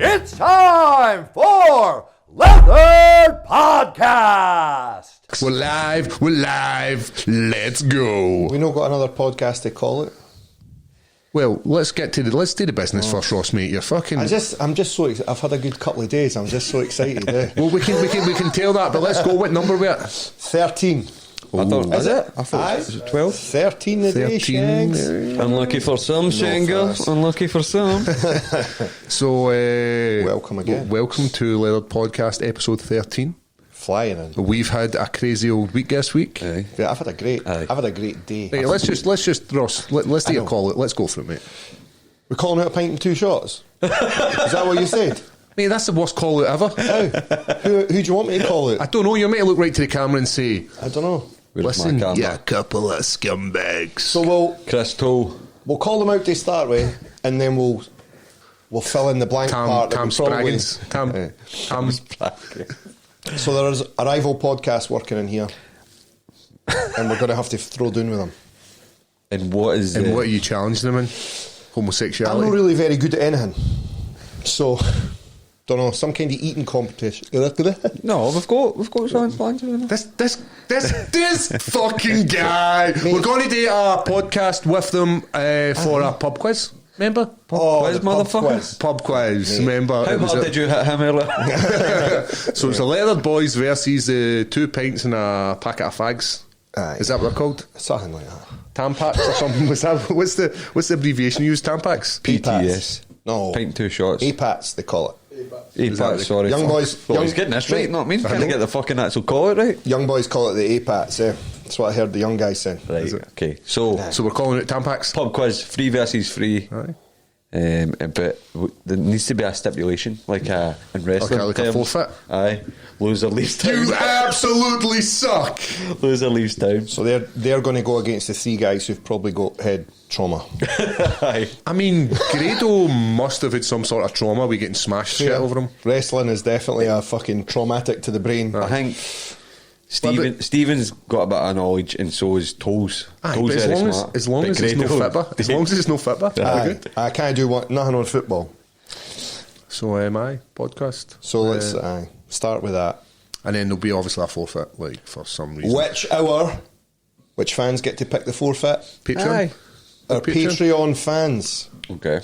It's time for Leather Podcast. We're live, let's go. We not got another podcast to call it. Well, let's do the business first, Ross, mate. You're fucking... I'm just so excited. I've had a good couple of days. I'm just so excited. Well, we can tell that, but let's go. What number we at? 13. I thought, Is it? I thought it was 12. 13 the day, Shags. Unlucky for some, Shango. Unlucky for some. So, Welcome again. Welcome to Leather Podcast, episode 13. Flying in. We've had a crazy old week this week. Aye. Yeah, I've had a great day. Hey, let's just Ross. Let's take a call. Let's go for it, mate. We're calling out a pint and 2 shots. Is that what you said? Mate, that's the worst call out ever. How? Who do you want me to call it? I don't know. You're meant to look right to the camera and say, I don't know. "Listen, my you couple of scumbags." So Crystal. we'll call them out to start with, and then we'll fill in the blank part. Tam Spraggins. Tam. So there's a rival podcast working in here, and we're going to have to throw down with them. And what is And what are you challenging them in? I'm Homosexuality? not really very good at anything, so don't know, some kind of eating competition. No, we've got something planned. This fucking guy. We're going to do a podcast with them for a pub quiz. Remember? Quiz, the pub motherfucker. quiz. Pub quiz. Remember? How hard did you hit him earlier? So it's the Leather Boys versus 2 pints and a packet of fags. Aye. Is that what they're called? Something like that. Tampax or something? What's the abbreviation you use? Tampax? PTS. No. Pint 2 shots. APATs, they call it. APATs, sorry. Young boys- Well, young- he's getting this right, not me. Can't know. get the fucking actual call it right. Young boys call it the APATs, That's what I heard the young guys saying. Right, okay. So, So we're calling it Tampax? pub quiz, free versus free. Aye. But there needs to be a stipulation, like in wrestling. Like a terms. forfeit? Aye. Loser leaves town. You absolutely suck! Loser leaves town. So they're going to go against the 3 guys who've probably got head trauma. Aye. I mean, Grado must have had some sort of trauma. We getting smashed shit over him. Wrestling is definitely a fucking traumatic to the brain. I think Stephen's got a bit of knowledge, and so is Toes. Aye, Toes but very as long smart. as it's no fitba, we're good. I can't do nothing on football. So my podcast. So let's start with that. And then there'll be obviously a forfeit, like for some reason. Which fans get to pick the forfeit? Patreon. Aye. Our Patreon fans Okay.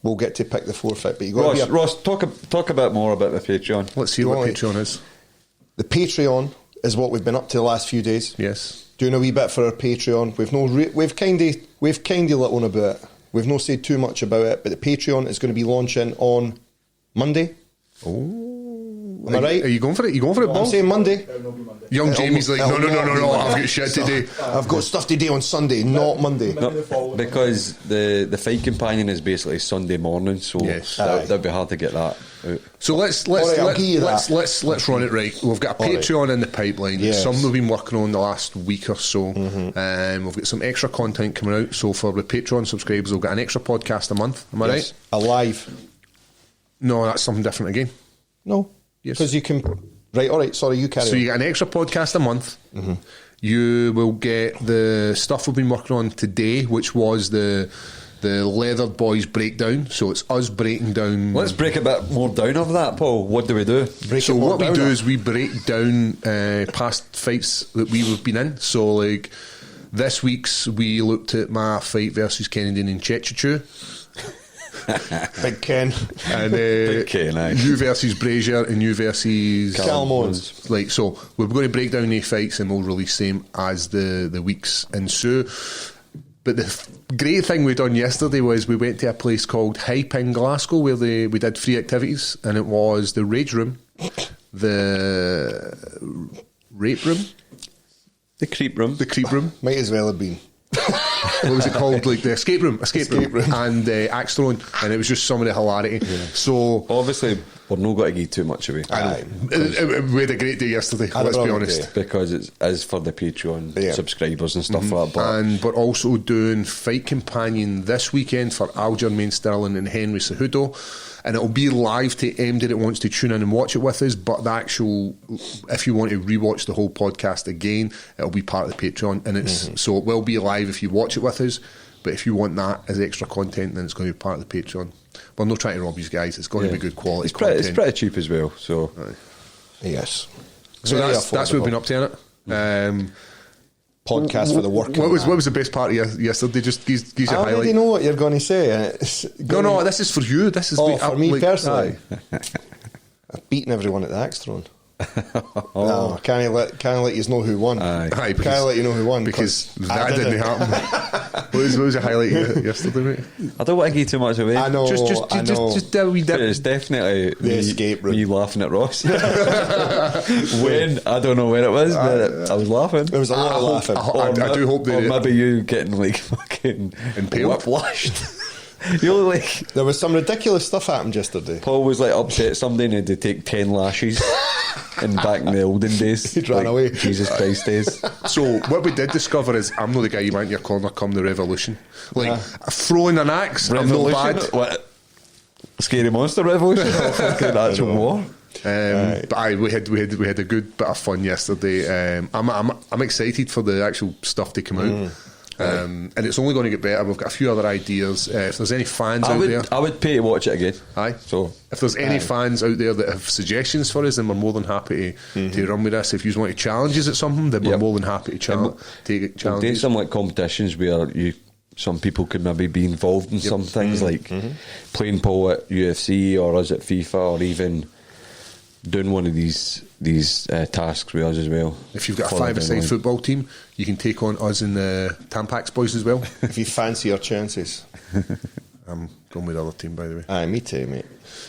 will get to pick the forfeit. But you got to be Ross, talk a bit more about the Patreon. Let's see what Right. Patreon is. the Patreon is what we've been up to the last few days. Yes. Doing a wee bit for our Patreon. We've kind of let on about it. We've not said too much about it, but the Patreon is going to be launching on Monday. Oh. Am I right? Are you going for it? You going for it, I'm Bob? saying Monday. Young Jamie's like, no, It'll not be I've Monday. got shit to do. I've got stuff to do on Sunday, not Monday. No, because the fight companion is basically Sunday morning, so Yes. that'd be hard to get that out. So let's Alright, I'll give you that. let's run it right. We've got a Alright. Patreon in the pipeline. Yes. Something we've been working on the last week or so. We've got some extra content coming out. So for the Patreon subscribers, we'll get an extra podcast a month. Am I Yes. right? Alive. No, that's something different again. No. Yes. Because you can. Right, all right, sorry, you carry So on. you get an extra podcast a month. You will get the stuff we've been working on today, which was the Leather Boys breakdown. So it's us breaking down. Let's break a bit more down of that, Paul. What do we do? So what we do is we break down past fights that we've been in. So like this week's, we looked at my fight versus Kennedy in Chechichu. Big Ken. And Big Ken, aye. you versus Bearjew and you versus Calmons. Like, so we're going to break down the fights and we'll release them as the weeks ensue. But the great thing we done yesterday was we went to a place called Hype in Glasgow where we did 3 activities, and it was the Rage Room, the Rape Room, The creep room. the Creep Room. Might as well have been. What was it called? Like the escape room, Escape room. and Axe Throne, and it was just some of the hilarity. So Obviously, we're not going to give too much away. Aye. we had a great day yesterday. Had a Let's be brilliant honest. day. Because it's as for the Patreon Yeah. subscribers and stuff like that. But And we're also doing Fight Companion this weekend for Aljamain Sterling and Henry Cejudo, and it'll be live to anybody that wants to tune in and watch it with us. But the actual, if you want to rewatch the whole podcast again, it'll be part of the Patreon, and it's so it will be live if you watch it with us. But if you want that as extra content, then it's going to be part of the Patreon. we're not trying to rob you guys. It's going to be good quality It's content. pretty cheap as well. So Yes. So Very that's what we've been up to, innit? Podcast for the working What man. was the best part of yesterday? Just give I a highlight. already know what you're going to say. And No, this is for you. This is for me personally. Aye. I've beaten everyone at the Axtron. No, can't let you know who won. Aye, Can't let you know who won because I that didn't happen. what was the highlight yesterday, mate? I don't want to give too much away. I know. Just a wee But dip. it's definitely The escape route. me laughing at Ross. When I don't know when it was, but I was laughing. There was a lot of laughing. I do hope or that maybe you getting like fucking Impaled. whiplashed. You look like There was some ridiculous stuff happened yesterday. Paul was like upset somebody and had to take 10 lashes. And back in the olden days, He'd ran away. Jesus Christ days. So what we did discover is I'm not the guy you want in your corner come the revolution. Like throwing an axe, I'm not bad. What? Scary monster revolution or fucking actual war? But we had a good bit of fun yesterday. I'm excited for the actual stuff to come out. And it's only going to get better. We've got a few other ideas. If there's any fans out there, I would pay to watch it again. aye. So If there's any fans out there that have suggestions for us, then we're more than happy to run with this. If you want to challenge us at something, then we're Yep. more than happy to take we'll do challenges. some like competitions where some people could maybe be involved in some things like playing Paul at UFC or us at FIFA or even doing one of these tasks with us as well. If you've got a Further down the five-a-side line. football team, you can take on us and the Tampax boys as well. If you fancy your chances. I'm going with the other team, by the way. Aye, me too, mate.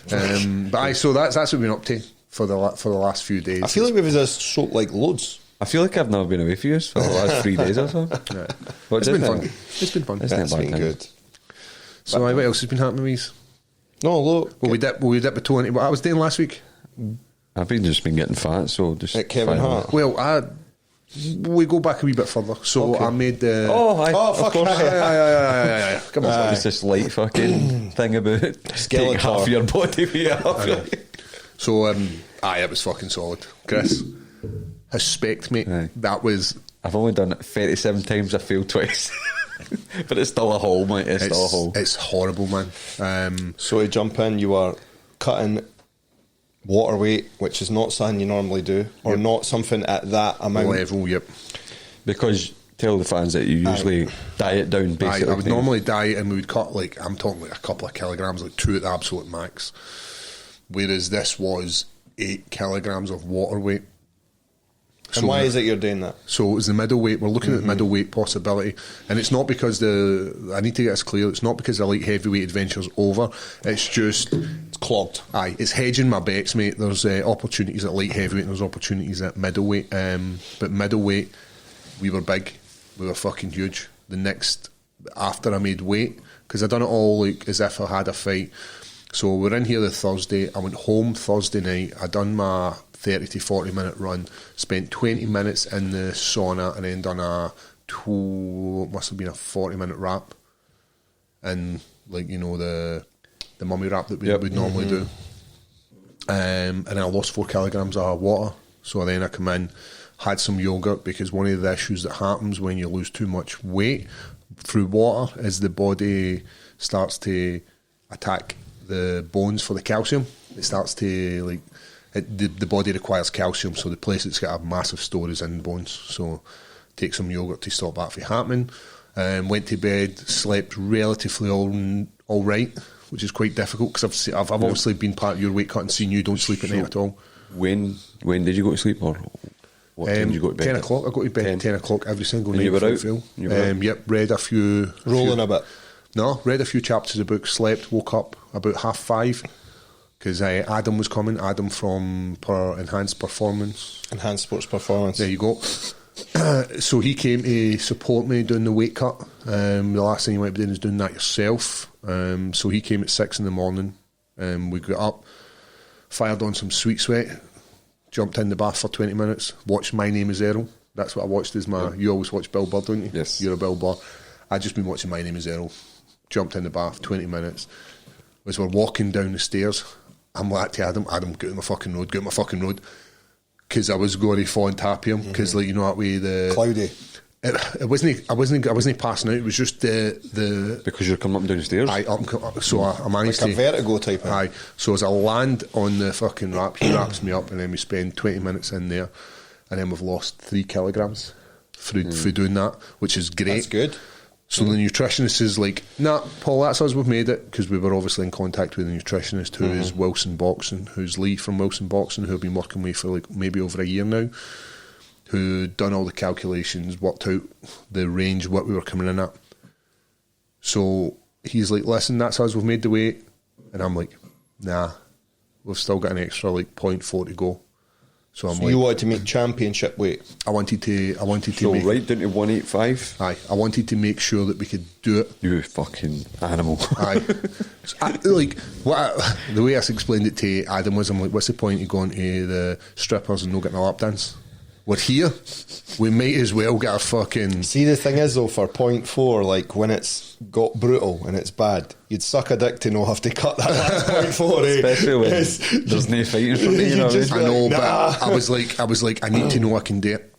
But aye, so that's what we've been up to for the last few days. I feel like we've just sold like loads. I feel like I've never been away for you for the last 3 days or so. Yeah. But It's been fun. It's been fun. Isn't it That's bad been times? good. So aye, what else has been happening, Reese? No, look. Well, we dip the toe into what I was doing last week. I've just been getting fat, so just At Kevin fine. Hart. Well, we go back a wee bit further. So Okay. I made the. Oh, hi. Oh, Of fuck course. Aye. Come on. It's this light fucking thing about taking Skeletor. half your body with you. So it was fucking solid. Chris, respect, mate. Aye. That was. I've only done it 37 times. I failed twice. But it's still a hole, mate. It's still a hole. It's horrible, man. So to jump in, you are cutting water weight, which is not something you normally do, or not something at that amount. Level, yep. Because tell the fans that you usually diet down basically. I would normally diet and we would cut I'm talking like a couple of kilograms, like 2 at the absolute max. Whereas this was 8 kilograms of water weight. And why is it you're doing that? So it was the middleweight. We're looking at the middleweight possibility, and it's not because I need to get this clear. It's not because the light heavyweight adventure's over. It's just It's clogged. aye. It's hedging my bets, mate. There's opportunities at light heavyweight, and there's opportunities at middleweight. But middleweight, we were big. We were fucking huge. The next after I made weight, because I done it all like as if I had a fight. So we're in here the Thursday. I went home Thursday night. I done my 30 to 40 minute run, spent 20 minutes in the sauna, and then done must have been a 40-minute wrap, and the mummy wrap that we would normally do. And I lost 4 kilograms of water. So then I come in, had some yogurt, because one of the issues that happens when you lose too much weight through water is the body starts to attack the bones for the calcium. It starts to the body requires calcium, so the place that's got a massive store is in bones. So take some yogurt to stop that from happening. Went to bed, slept relatively all right, which is quite difficult because I've obviously been part of your weight cut and seen you don't sleep at night at all. When did you go to sleep, or what time did you go to bed? 10 o'clock. I go to bed 10 o'clock every single And night. you were before I out? feel. You were out? Yep, read a few. Rolling a bit. No, read a few chapters of books, slept, woke up about 5:30 because Adam was coming. Adam from Enhanced Performance. Enhanced Sports Performance. There you go. So he came to support me doing the weight cut. The last thing you might be doing is doing that yourself. So he came at 6 in the morning. We got up, fired on some Sweet Sweat, jumped in the bath for 20 minutes, watched My Name is Earl. That's what I watched as my... You always watch Bill Burr, don't you? Yes. You're a Bill Burr. I've just been watching My Name is Earl. Jumped in the bath, 20 minutes. As we're walking down the stairs, I'm like to Adam, get out my fucking road. Because I was going to fall on top of him. Because, you know that way, Cloudy. It wasn't. I wasn't passing out. It was just the Because you're coming up and down the stairs. So I managed Like a to vertigo type thing. Aye. So as I land on the fucking ramp, he wraps me up, and then we spend 20 minutes in there, and then we've lost 3 kilograms through doing that, which is great. That's good. So the nutritionist is like, nah, Paul, that's us, we've made it, because we were obviously in contact with the nutritionist, who is Wilson Boxing, who's Lee from Wilson Boxing, who I've been working with for like maybe over a year now, who done all the calculations, worked out the range, what we were coming in at. So he's like, listen, that's us, we've made the weight. And I'm like, nah, we've still got an extra like 0.4 to go. So I'm So like, you wanted to make championship weight. I wanted to So make, right down to 185. aye, I wanted to make sure that we could do it. You fucking animal. Aye. So the way I explained it to Adam was, I'm like, what's the point of going to the strippers and not getting a lap dance? We're here. We might as well get a fucking... See, the thing is though, for 0.4, like when it's got brutal and it's bad, you'd suck a dick to not have to cut that last 0.4. Especially when there's no fighting for me, you know what I mean? I know, Nah. but I was like, I need to know I can do it.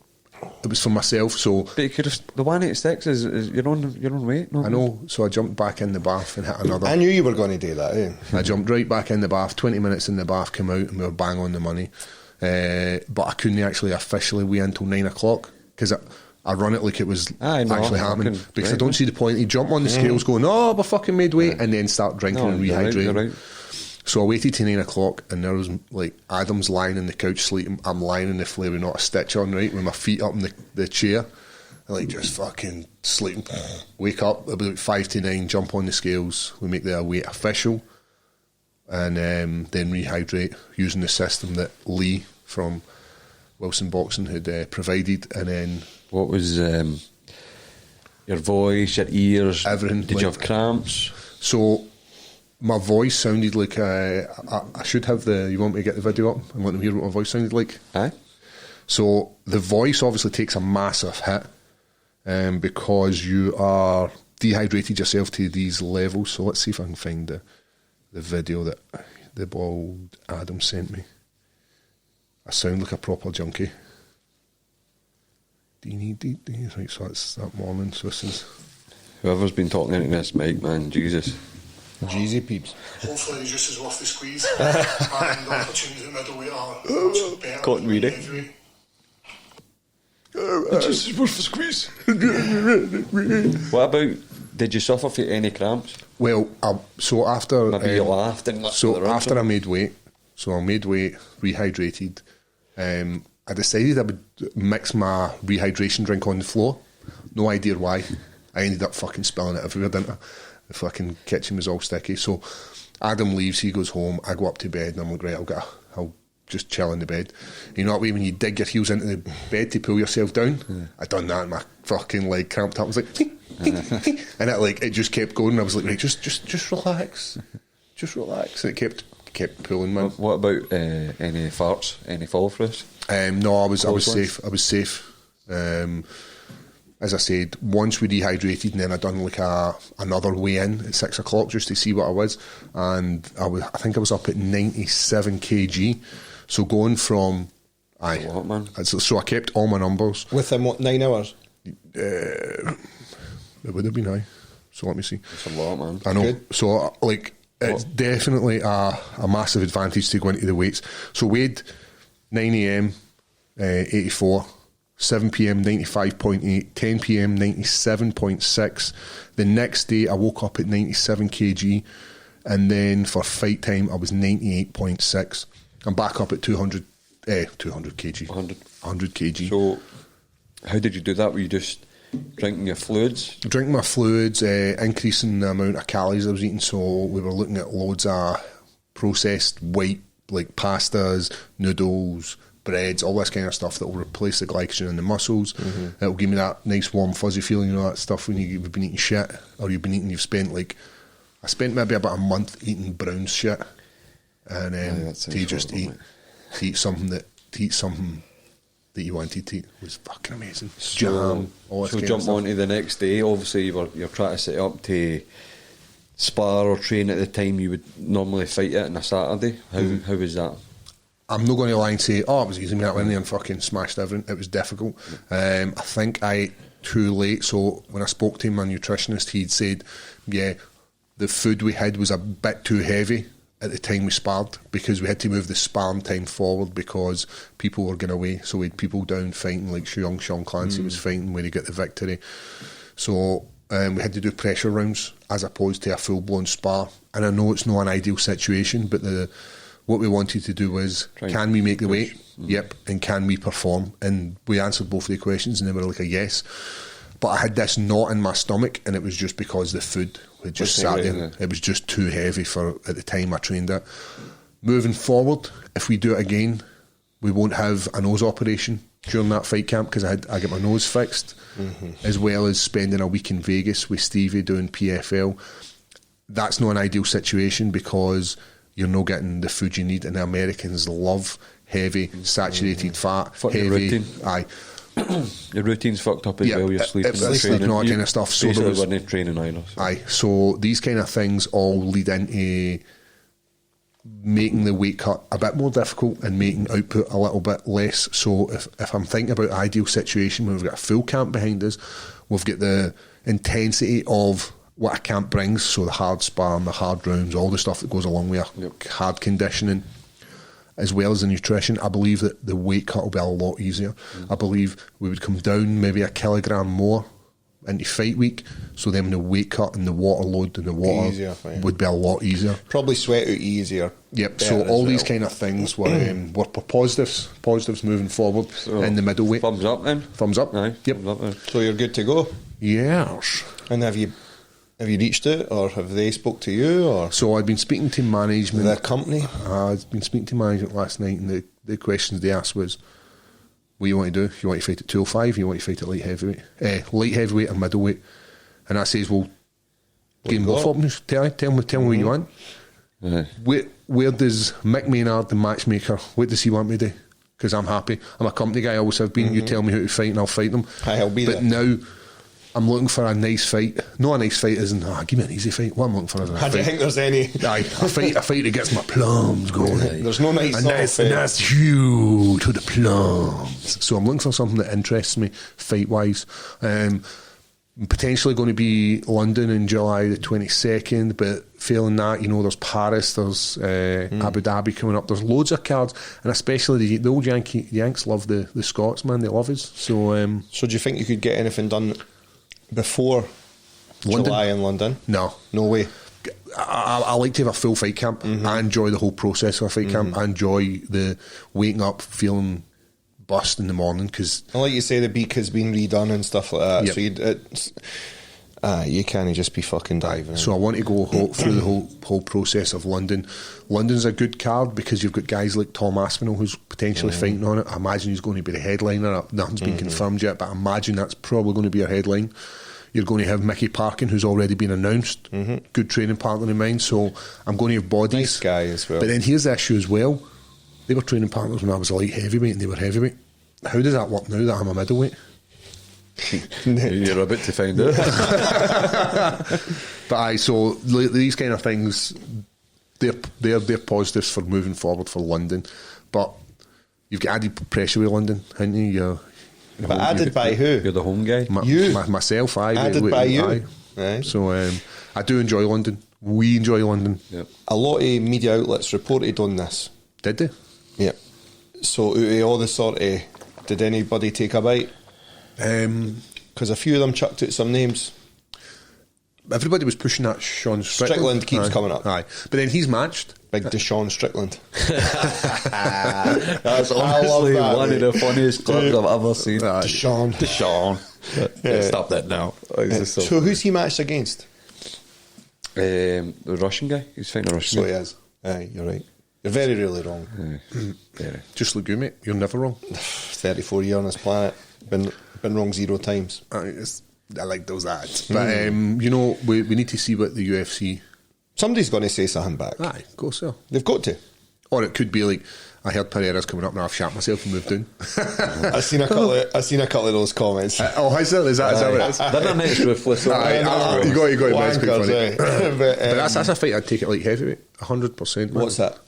It was for myself, so... But you could have, the 186 is your own weight, no? I know, so I jumped back in the bath and hit another... I knew you were going to do that, eh? I jumped right back in the bath, 20 minutes in the bath, came out and we were bang on the money. But I couldn't actually officially weigh until 9 o'clock, because I run it like it was actually happening, because I don't see the point. You jump on the scales going, oh, we're fucking made weight, and then start drinking and rehydrating. You're right. So I waited till 9 o'clock, and there was like Adam's lying on the couch sleeping. I'm lying on the floor with not a stitch on, right, with my feet up in the chair, and like just fucking sleeping. Wake up about 5 to 9, jump on the scales. We make the weight official, and then rehydrate using the system that Lee from Wilson Boxing had provided. And then What was your voice, your ears? Everything, Did you have cramps? so my voice sounded like I should have the... You want me to get the video up and let them hear what my voice sounded like? Aye. So the voice obviously takes a massive hit because you are dehydrated yourself to these levels. So let's see if I can find the video that the bald Adam sent me. I sound like a proper junkie. Right, so that's that morning. So this is... Whoever's been talking into this mic, man, Jesus. Jeezy peeps. Hopefully the juice is worth the squeeze. And the opportunities at middleweight are much better. Cotton weedy. Heavyweight. The juice is worth the squeeze. What about, did you suffer from any cramps? Well, so after... Maybe you laughed and So after I made weight, rehydrated, I decided I would mix my rehydration drink on the floor. No idea why. I ended up fucking spilling it everywhere, didn't I? The fucking kitchen was all sticky. So Adam leaves, he goes home, I go up to bed and I'm like, right, I'll just chill in the bed. You know what I mean? When you dig your heels into the bed to pull yourself down, I done that and my fucking leg cramped up. I was like, and it just kept going. I was like, right, just relax. Just relax. And it kept pulling, man. What about any farts, any fall throughs? No, I was safe. I was safe. As I said, once we dehydrated, and then I done like another weigh in at 6 o'clock just to see what I was, and I think I was up at 97 kg. So going from A lot, man. So I kept all my numbers. With them, what, 9 hours? It would have been high. So let me see. It's a lot, man. I know. Good. So it's definitely a massive advantage to go into the weights. So weighed 9 a.m. 84, 7 p.m. 95.8, 10 p.m. 97.6. The next day I woke up at 97 kg, and then for fight time I was 98.6. I'm back up at 200 kg. 100 kg. So, how did you do that? Were you just drinking your fluids? Drinking my fluids, increasing the amount of calories I was eating. So we were looking at loads of processed white, like pastas, noodles, breads, all this kind of stuff that will replace the glycogen in the muscles. Mm-hmm. It'll give me that nice warm fuzzy feeling, you know, that stuff when you've been eating shit, or you've spent I spent maybe about a month eating brown shit, and then to eat something that you wanted to eat was fucking amazing. Jam, all this So kind jump of stuff. on to the next day. Obviously, you're trying to set up to spar or train at the time you would normally fight it on a Saturday. How was that? I'm not going to lie and say, it was easy. I went in there and fucking smashed everything. It was difficult. I think I ate too late. So when I spoke to my nutritionist, he'd said, yeah, the food we had was a bit too heavy at the time we sparred, because we had to move the sparring time forward because people were going away. So we had people down fighting, like Sean Clancy was fighting when he got the victory. So we had to do pressure rounds as opposed to a full-blown spar. And I know it's not an ideal situation, but what we wanted to do was, can we make the weight? Yep. And can we perform? And we answered both of the questions, and they were like a yes. But I had this knot in my stomach, and it was just because the food had just sat there. It was just too heavy for at the time I trained it. Moving forward, if we do it again, we won't have a nose operation during that fight camp, because I get my nose fixed, as well as spending a week in Vegas with Stevie doing PFL. That's not an ideal situation, because you're not getting the food you need, and the Americans love heavy, saturated fat, heavy. Routine. Aye. Your routine's fucked up as well. You're sleeping, sleeping, all that kind of stuff. So basically, we're not training either. So. Aye, so these kind of things all lead into making the weight cut a bit more difficult and making output a little bit less. So if I'm thinking about an ideal situation where we've got a full camp behind us, we've got the intensity of what a camp brings, so the hard sparring, the hard rounds, all the stuff that goes along with hard conditioning, as well as the nutrition, I believe that the weight cut will be a lot easier. I believe we would come down maybe a kilogram more into fight week, so then the weight cut and the water load and the water would be a lot easier. Probably sweat out easier. Yep, so all these kind of things were positives moving forward in the middleweight. Thumbs up then? Thumbs up. Aye, yep. Thumbs up then. So you're good to go? Yes. And have you reached out, or have they spoke to you? Or so I'd been speaking to management. The company? I'd been speaking to management last night, and the questions they asked was, what you want to do? You want to fight at 205? You want to fight at light heavyweight or middleweight? And I says, well, game both of them. Tell me what you want. Where does Mick Maynard, the matchmaker, what does he want me to do? Because I'm happy. I'm a company guy, I always have been. You tell me who to fight and I'll fight them. I'll be but there. Now I'm looking for a nice fight. No, a nice fight isn't, give me an easy fight. What I'm looking for is a fight. I don't think there's any. Aye, a fight that gets my plums going. There's no nice and that's huge to the plums. So I'm looking for something that interests me fight-wise. Potentially going to be London in July the 22nd, but failing that, there's Paris, there's Abu Dhabi coming up. There's loads of cards, and especially the old Yanks love the Scots, man. They love us. So do you think you could get anything done before London? July in London? No way. I like to have a full fight camp. I enjoy the whole process of a fight camp. I enjoy the waking up feeling bust in the morning, because like you say, the beak has been redone and stuff like that. Yep. So you can't just be fucking diving. So I want to go through the whole process of London. London's a good card because you've got guys like Tom Aspinall who's potentially fighting on it. I imagine he's going to be the headliner. Nothing's been confirmed yet, but I imagine that's probably going to be a headline. You're going to have Mickey Parkin, who's already been announced. Good training partner of mine. So I'm going to have bodies. Nice guy as well. But then here's the issue as well. They were training partners when I was a light heavyweight and they were heavyweight. How does that work now that I'm a middleweight? You're about to find out. But so these kind of things, they're positives for moving forward for London. But you've got added pressure with London, haven't you? But added by who? You're the home guy. Myself, added by you. Aye. So I do enjoy London. We enjoy London. Yep. A lot of media outlets reported on this. Did they? Yeah. So out of all the sort of, did anybody take a bite? Because a few of them chucked out some names. Everybody was pushing that Sean Strickland. Strickland keeps coming up. Aye. But then he's matched. Big Deshaun Strickland. That's honestly one of the funniest clips I've ever seen. Deshaun. Stop that now. So who's he matched against? The Russian guy. He's fighting a Russian guy. So he is. Aye, you're right. You're very really wrong. Very. Just look you, mate. You're never wrong. 34 years on this planet. Been wrong 0 times. I like those ads. But, we need to see what the UFC... Somebody's going to say something back. Aye, go so. They've got to. Or it could be like, I heard Pereira's coming up and I've shat myself and moved down. I've seen a couple of those comments. Is that what it is? They're not next ruthless. You got it. It's quite funny. But that's a fight I'd take it like heavyweight. 100%. What's that?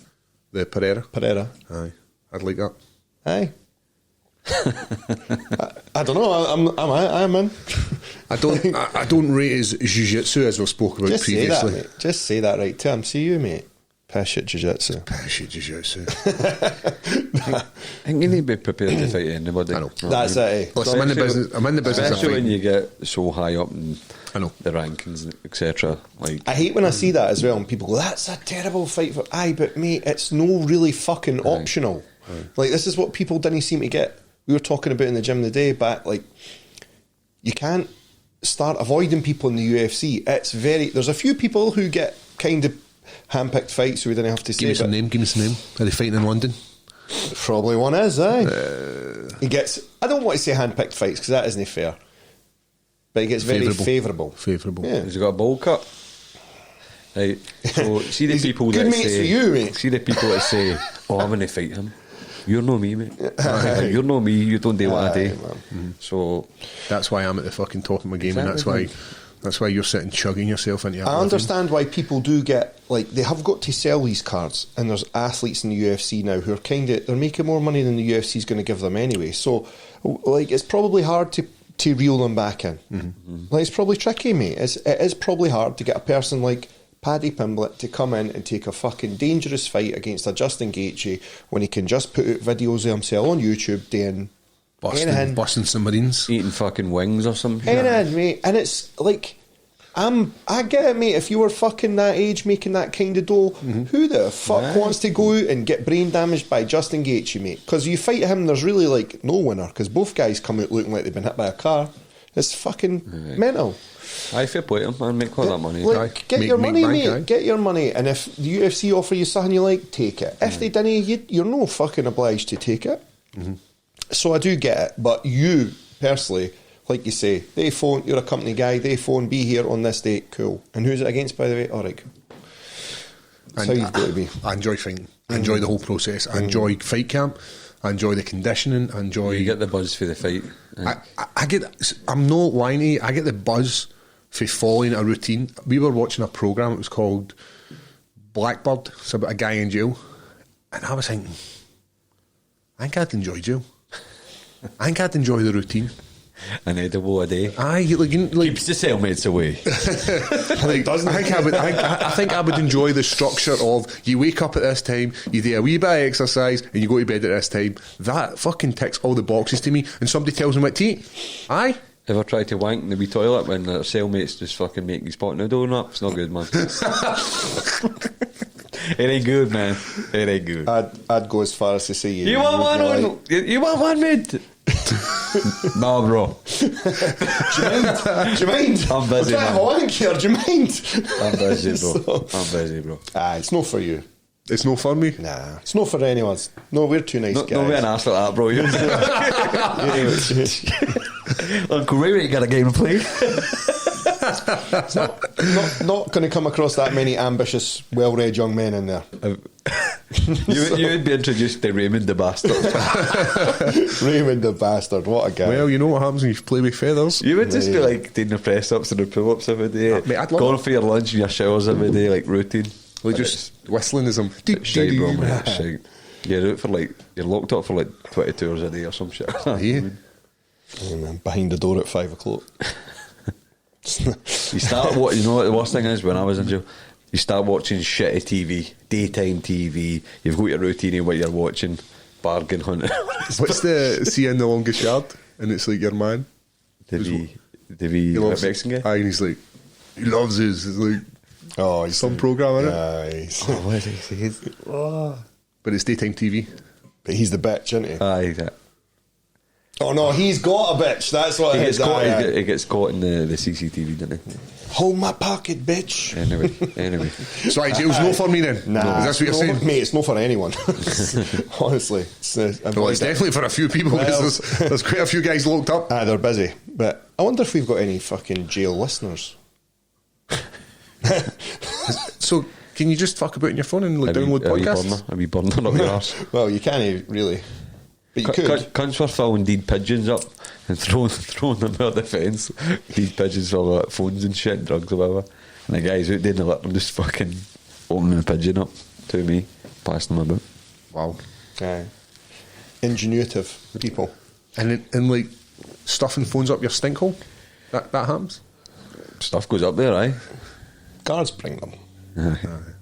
The Pereira. Pereira. Aye. I'd like that. Aye. I don't know. I'm in. I don't rate his jiu-jitsu as we've spoke about Just previously. say that, mate. Just say that right to him. See you, mate. Pish at jiu-jitsu. Pish at jiu-jitsu. I think you need to be prepared to fight anybody. I know. That's it, eh? Listen, I'm in the business of Especially when fighting. you get so high up in I know. the rankings, etc. Like, I hate when I see that as well, and people go, "That's a terrible fight for." Aye, but mate, it's no really fucking optional. Like, this is what people didn't seem to get. We were talking about in the gym the day, but like, you can't start avoiding people in the UFC. It's there's a few people who get kind of handpicked fights, so we didn't have to say. Give me some name. Are they fighting in London? Probably one is, aye. He gets. I don't want to say handpicked fights because that isn't fair. But he gets very favourable. Favourable. Yeah. has he got a bowl cut? Right. So see the He's people good that mates say, with you, mate. see the people that say, "Oh, I'm going to fight him." You're no me, mate. Like, you're no me. You don't do what I do. So That's why I'm at the fucking top of my game, and that's why you're sitting chugging yourself into. I understand why people do get, like, they have got to sell these cards, and there's athletes in the UFC now who are they're making more money than the UFC is going to give them anyway. So, like, it's probably hard to reel them back in. Like, it's probably tricky, mate. It is probably hard to get a person like Paddy Pimblett to come in and take a fucking dangerous fight against a Justin Gaethje when he can just put out videos of himself on YouTube doing busting submarines. eating fucking wings or something. anything, mate. And it's like, I get it, mate. If you were fucking that age making that kind of dough, who the fuck wants to go out and get brain damaged by Justin Gaethje, mate? Because you fight him, there's really like no winner, because both guys come out looking like they've been hit by a car. It's fucking mental. I fair play him and make all that money. Like, get Make your money, bank, mate. aye. Get your money. And if the UFC offer you something you like, take it. If they didn't, you're no fucking obliged to take it. So I do get it. But you, personally, like you say, they phone, you're a company guy, they phone, be here on this date, cool. And who's it against, by the way? All right, cool. That's how you've got to be. I enjoy fighting. I enjoy the whole process. I enjoy fight camp. I enjoy the conditioning. I enjoy. You get the buzz for the fight. I get. I'm not lying to you. I get the buzz for following a routine. We were watching a program. It was called Blackbird. It's about a guy in jail, and I was thinking, I think I'd enjoy jail. I think I'd enjoy the routine. An edible a day. Aye, like Keeps the cellmates away. I think I would enjoy the structure of you wake up at this time, you do a wee bit of exercise, and you go to bed at this time. That fucking ticks all the boxes to me. And somebody tells me what to eat. Aye. Ever tried to wank in the wee toilet when their cellmates just fucking make you spot noodle up? It's not good, man. It ain't good, man. It ain't good. I'd go as far as to say You want one? You want one, mate? No, bro. Do you mind? I'm busy, I'm man. on here. Do you mind? I'm busy, bro. So- I'm busy, bro. It's not for you. It's no for me. Nah, it's not for anyone. No, we're too nice guys. No, be an ass like that, bro. Uncle Ray, you got a game to play. not going to come across that many ambitious, well-read young men in there. You would be introduced to Raymond the Bastard. Raymond the Bastard, what a guy. Well, you know what happens when you play with feathers. You would just be like doing the press ups and the pull ups every day, Mate, I'd love going it. for your lunch and your showers every day, like routine. Like just whistling as them. It's shite, bro, man. It's shite. You're out for like, you're locked up for like 22 hours a day or some shit. Yeah. Yeah, man, behind the door at 5 o'clock. You start what you know what the worst thing is when I was in jail. You start watching shitty TV, daytime TV. You've got your routine of what you're watching, bargain hunting. What's the see in the longest yard? And it's like your man. The He loves Mexican guy. Aye, and he's like, he loves us. It's like Oh, some program, isn't it? Nice. Oh, what did he say? But it's daytime TV. But he's the bitch, isn't he? Aye, that. Oh no, he's got a bitch. That's what He it gets is. caught. Aye, He gets caught in the CCTV, doesn't he? Hold my pocket, bitch. Anyway. So aye, jail's no for me then. Nah, Is that what you're saying? Mate, it's not for anyone. Honestly. Well, it's definitely for a few people because there's quite a few guys locked up. They're busy. But I wonder if we've got any fucking jail listeners. So can you just fuck about on your phone and like download podcasts? Are we burning up your arse? Well, you can't really. But you could. Cunts were throwing deed pigeons up and throwing them over the fence. Deed pigeons for like phones and shit, drugs or whatever. And the guys out there in the lit them just fucking opening the pigeon up to me, passing them about. Wow. Aye. Ingenuitive people. and like stuffing phones up your stink hole. That happens. Stuff goes up there, aye. Guards bring them.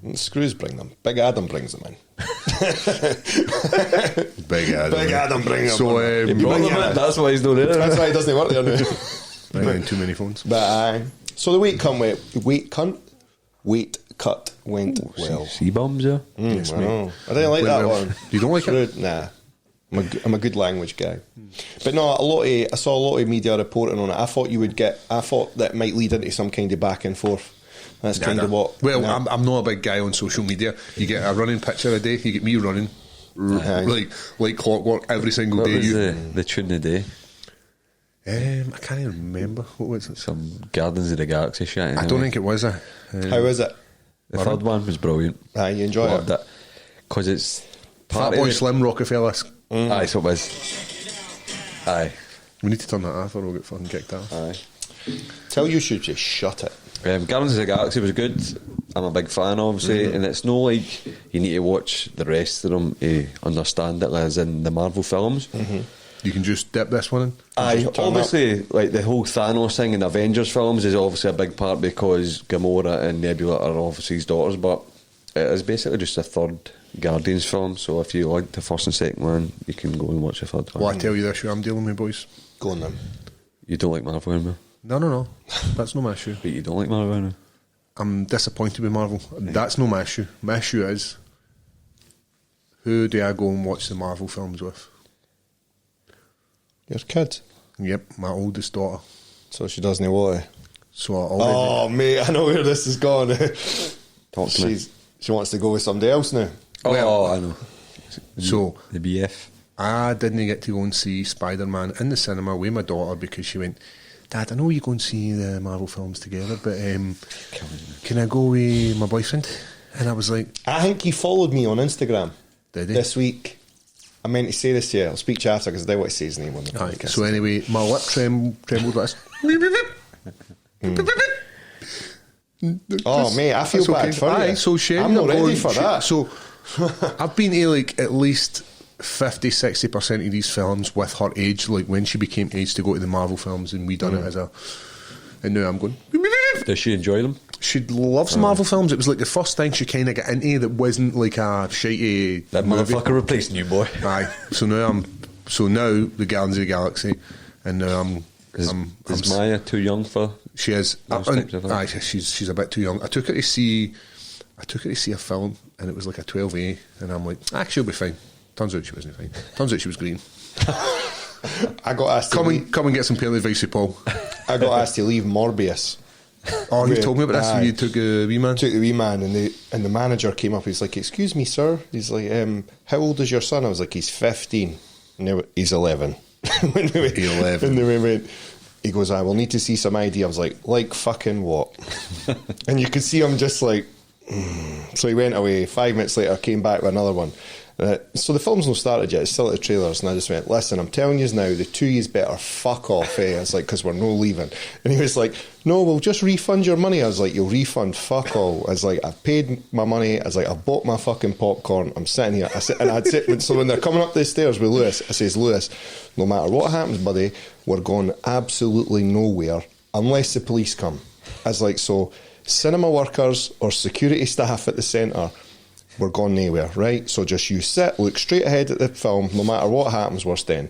And screws bring them. Big Adam brings them in. Big Adam. Big Adam brings them. So in. That's why he's not there. That's why he doesn't work there now. bringing in too many phones. But so the weight cut went well. Sea bums, yeah. Yes, I mate. know. I didn't like Went that well. one. You don't like it? Rude. Nah. I'm a good language guy. But no, I saw a lot of media reporting on it. I thought that might lead into some kind of back and forth. That's kind of what. Well, I'm not a big guy on social media. You get a running picture a day. You get me running, like clockwork every single What day. was the tune of the day? I can't even remember. What was it? Some Guardians of the Galaxy shit. I don't think it was a. How is it? The third one was brilliant. Aye, you enjoy Loved it? because it's Fat Boy Slim Rockefeller. Aye, so it was. Aye, We need to turn that off or we'll get fucking kicked off. aye. Tell you should just shut it. Guardians of the Galaxy was good. I'm a big fan, obviously, and it's no like you need to watch the rest of them to understand it, as in the Marvel films. You can just dip this one in. Aye, Just turn obviously, like the whole Thanos thing in the Avengers films is obviously a big part because Gamora and Nebula are obviously his daughters, but it is basically just a third Guardians film. So if you like the first and second one, you can go and watch the third one. Well, I tell you this, I'm dealing with, boys. Go on then. You don't like Marvel anymore, No. That's no my issue. but you don't like Marvel anymore. I'm disappointed with Marvel. That's no my issue. My issue is, who do I go and watch the Marvel films with? Your kid. Yep, my oldest daughter. So she doesn't want to. So I already. Oh, mate, I know where this is going. Talk to me. She wants to go with somebody else now. Oh, I know. So The BF. I didn't get to go and see Spider-Man in the cinema with my daughter because she went, Dad, I know you go and see the Marvel films together, but can I go with my boyfriend? And I was like, I think he followed me on Instagram did he? this week. I meant to say this to you. I'll speak to you after because I don't want to say his name on the Aye, podcast. so anyway, my lip trembled like this. Oh, mate, I feel That's bad okay. for Aye, you. so Sherry, I'm not ready going- for that. So I've been to like at least 50-60% of these films with her age, like when she became age to go to the Marvel films, and we done it as a. And now I'm going. Does she enjoy them? She loves Marvel films. It was like the first thing she kind of got into that wasn't like a shitey. That movie. motherfucker replacing you, boy. Aye. So now the Guardians of the Galaxy, and now Is Maya too young for? she is. Those types of films? Aye, she's a bit too young. I took her to see a film, and it was like a 12A, and I'm like, she'll be fine. Turns out she wasn't fine. Turns out she was green. I got asked to Come leave. and get some parental advice, Paul. I got asked to leave Morbius. Oh, you Wait, told me about this. aye. You took a wee man. Took the wee man, and the manager came up. He's like, "Excuse me, sir." He's like, "How old is your son?" I was like, "He's 15." No, he's 11. When we went, 11. And then we went. He goes, "I will need to see some ID." I was like fucking what?" And you could see him just like. So he went away. 5 minutes later, came back with another one. So the film's not started yet. It's still at the trailers, and I just went, "Listen, I'm telling you now, the two of yous better fuck off." I was like, "Because we're no leaving." And he was like, "No, we'll just refund your money." I was like, "You'll refund fuck all." I was like, "I've paid my money." I was like, "I've bought my fucking popcorn. I'm sitting here." And I'd sit. So when they're coming up the stairs with Lewis, I says, "Lewis, no matter what happens, buddy, we're going absolutely nowhere unless the police come." I was like, "So cinema workers or security staff at the centre, we're going nowhere, right? So just you sit, look straight ahead at the film, no matter what happens, we're staying."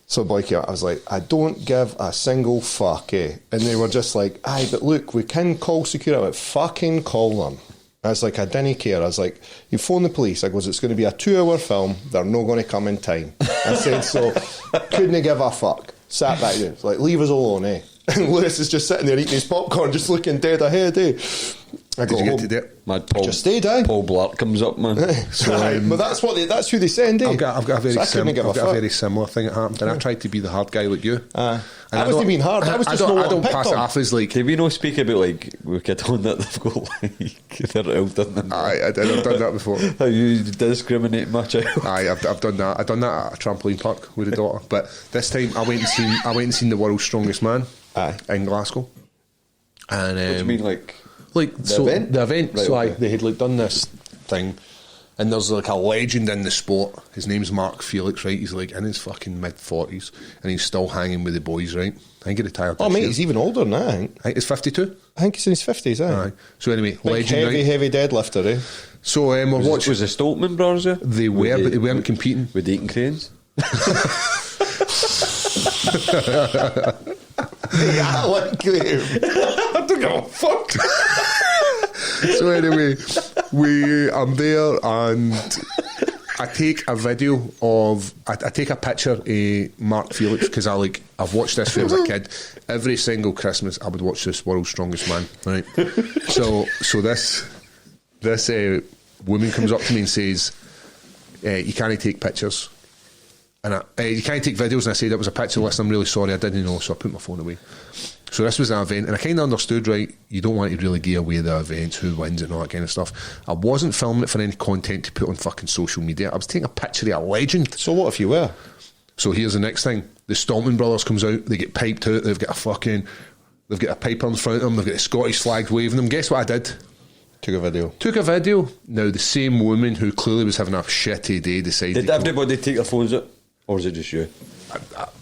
So Blakey, I was like, "I don't give a single fuck, eh?" And they were just like, "Aye, but look, we can call security." I went, "Fucking call them." I was like, I didn't care. I was like, "You phone the police." I goes, "It's going to be a 2-hour film. They're not going to come in time." I said, so couldn't give a fuck. Sat back there. It's like, "Leave us alone, eh?" And Lewis is just sitting there eating his popcorn, just looking dead ahead, eh? I Did got you get home. to that? Mad Paul, Just stayed, aye. Paul Blart comes up, man. So, but that's who they send, eh? I've got a very, So I couldn't give a fuck. similar thing that happened, and I tried to be the hard guy like you. I And wasn't don't- being hard. I was just not I wanting don't picked pass it on. off as like. Can we not speak about like we get on that they've got like they're older than I've done that before. how you discriminate my child? I've done that. I've done that at a trampoline park with a daughter. But this time I went and seen The World's Strongest Man. Aye. In Glasgow. And What do you mean, like the event? Right, So okay. they had like done this thing, And there's like a legend in the sport. His name's Mark Felix, right? He's like in his fucking mid-40s and he's still hanging with the boys, right? I think he retired this year. He's even older than that, I think. I think he's 52. I think he's in his 50s, Aye. So anyway, Big legend, heavy deadlifter, eh? So we're watching. Was the Stoltman brothers there? They were, but they weren't competing. With eating cranes? Yeah, what claim? I don't give a fuck. So anyway, I'm there and I take a video of, I take a picture of Mark Felix because I've watched this when I was a kid. Every single Christmas I would watch this World's Strongest Man, right? So this woman comes up to me and says, you can't take pictures. And you can't take videos, and I said it was a picture. Listen, I'm really sorry, I didn't know, so I put my phone away. So this was an event, and I kind of understood, right, you don't want to really give away the events, who wins and all that kind of stuff. I wasn't filming it for any content to put on fucking social media. I was taking a picture of a legend. So what if you were? So here's the next thing. The Stoltman brothers comes out, they get piped out, they've got a piper in front of them, they've got the Scottish flag waving them. Guess what I did? Took a video. Now the same woman who clearly was having a shitty day decided Did everybody take their phones out? Or was it just you?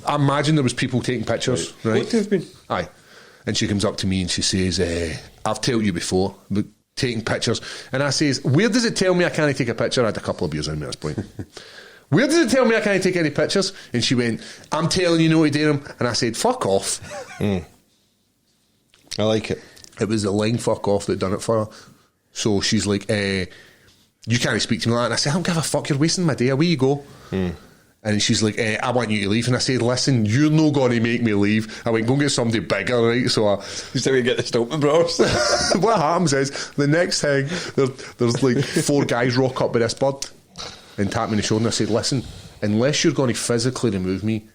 I imagine there was people taking pictures, right? What have been? Aye. And she comes up to me and she says, I've told you before, but taking pictures. And I says, where does it tell me I can't take a picture? I had a couple of beers in me at this point. Where does it tell me I can't take any pictures? And she went, I'm telling you no to do them. And I said, fuck off. I like it. It was the line fuck off that done it for her. So she's like, you can't speak to me like that. And I said, I don't give a fuck, you're wasting my day. Away you go. And she's like, I want you to leave. And I said, listen, you're not going to make me leave. I went, go and get somebody bigger, right? So you still get the Stoltman brothers. What happens is, the next thing, there's like 4 guys rock up with this bird and tap me on the shoulder. And I said, listen, unless you're going to physically remove me,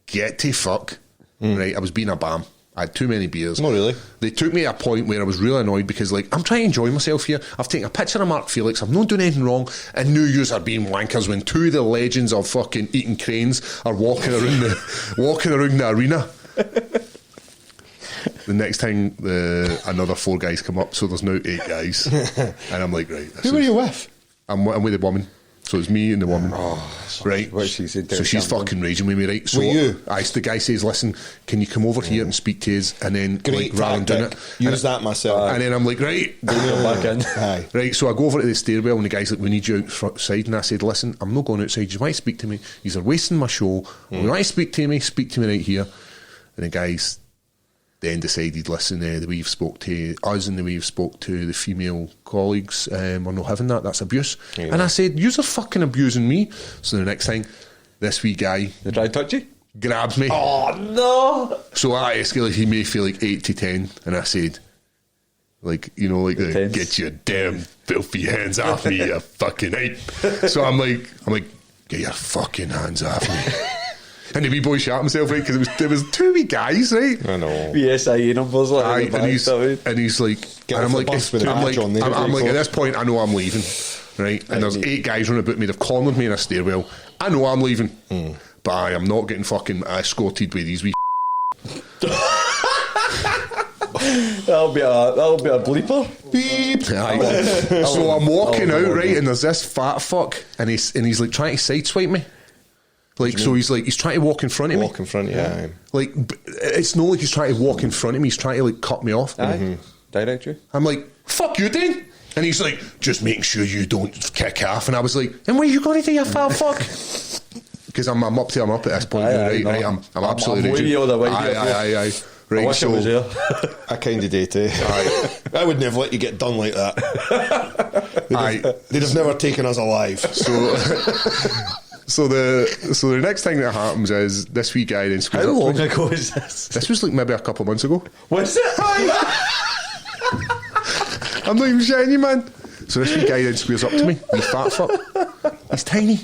get to fuck. Right? I was being a bam. I had too many beers. Not really. They took me to a point where I was really annoyed because, like, I'm trying to enjoy myself here. I've taken a picture of Mark Felix. I'm not doing anything wrong. And New Year's are being wankers when 2 of the legends of fucking eating cranes are walking around the arena. The next time, another 4 guys come up, so there's now 8 guys. And I'm like, right. Who were you with? I'm with the woman. So it's me and the woman. Right. What she said. So she's fucking raging with me, right? So were you? The guy says, listen, can you come over here and speak to us? And then, Great like, rather than doing it. Use that myself. And then I'm like, right. Back in. Aye. Right, so I go over to the stairwell and the guy's like, we need you outside. And I said, listen, I'm not going outside. You might speak to me. You're wasting my show. When you want to speak to me right here. And the guys then decided, listen, the way you've spoke to us and the way you've spoke to the female colleagues, we're not having that. That's abuse. Yeah. And I said, you're fucking abusing me. So the next thing, this wee guy... Did I touch you? Grabs me. Oh, no! So I escalated, he may feel like 8 to 10. And I said, like, you know, like, get your damn filthy hands off me, you fucking ape. So I'm like, get your fucking hands off me. And the wee boy shot himself, right? Because there was 2 wee guys, right? I know. SIA numbers, like. And he's like, get and off the bus with I'm like, at this point, I know I'm leaving, right? And there's 8 guys running about me. They've cornered me in a stairwell. I know I'm leaving, but I am not getting fucking escorted by these wee. That'll be a bleeper. Beep. So I'm walking out, right? And there's this fat fuck, and he's like trying to sideswipe me. Like, so he's trying to walk in front of me. Walk in front, yeah. Like, it's not like he's trying to walk in front of me. He's trying to, like, cut me off. Direct you. I'm like, fuck you, Dane. And he's like, just making sure you don't kick off. And I was like, and what are you going to do, you fat fuck? Because I'm up at this point. Right? I'm absolutely raging. Aye. Right, I wish I was there. I kind of did, I wouldn't have let you get done like that. They'd have never taken us alive. So the next thing that happens is this wee guy then squeezes How up long to me. ago is this? This was like maybe a couple of months ago. Was it? I'm not even shitting you, man. So this wee guy then squeezes up to me. Wee fat fuck. He's tiny.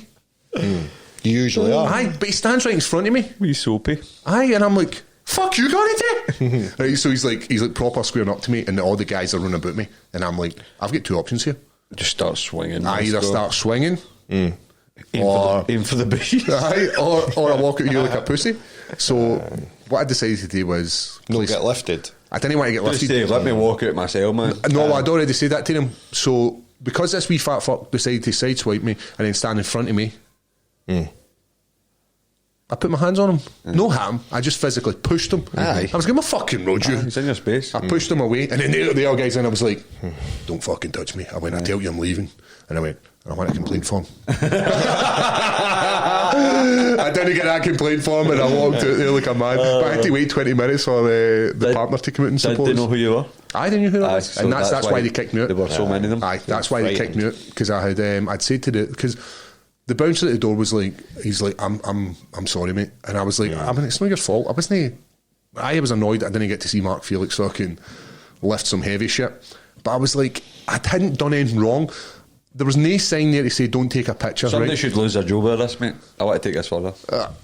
You usually are. Aye, but he stands right in front of me. Wee soapy. Aye, and I'm like, fuck you, got it? Right, so he's like proper squaring up to me, and all the guys are running about me, and I'm like, I've got 2 options here. Just start swinging. I either start swinging, aim for the beach. aye, or I walk at you like a pussy. So what I decided to do was not get lifted. I didn't want to get lifted. Let me walk out myself, man. No, I'd already said that to him. So because this wee fat fuck decided to sideswipe me and then stand in front of me, I put my hands on him. No hit him. I just physically pushed him. Aye. I was going to fucking road you. He's in your space. I pushed him away, and then the other guys in, I was like, don't fucking touch me. I went, I tell you I'm leaving. And I went, I want a complaint form. I didn't get that complaint form, and I walked out there like a man. But I had to wait 20 minutes for the partner to come out and support. Did they know who you were? I didn't know who I was. So And that's why they kicked me out. There were so many of them. Aye, that's why they kicked me out, because I had I'd said to because the bouncer at the door was like, he's like, I'm sorry, mate. And I was like, I mean, it's not your fault. I was annoyed that I didn't get to see Mark Felix fucking lift some heavy shit. But I was like, I hadn't done anything wrong. There was no sign there to say don't take a picture. Somebody should lose their job with this, mate. I want to take this further.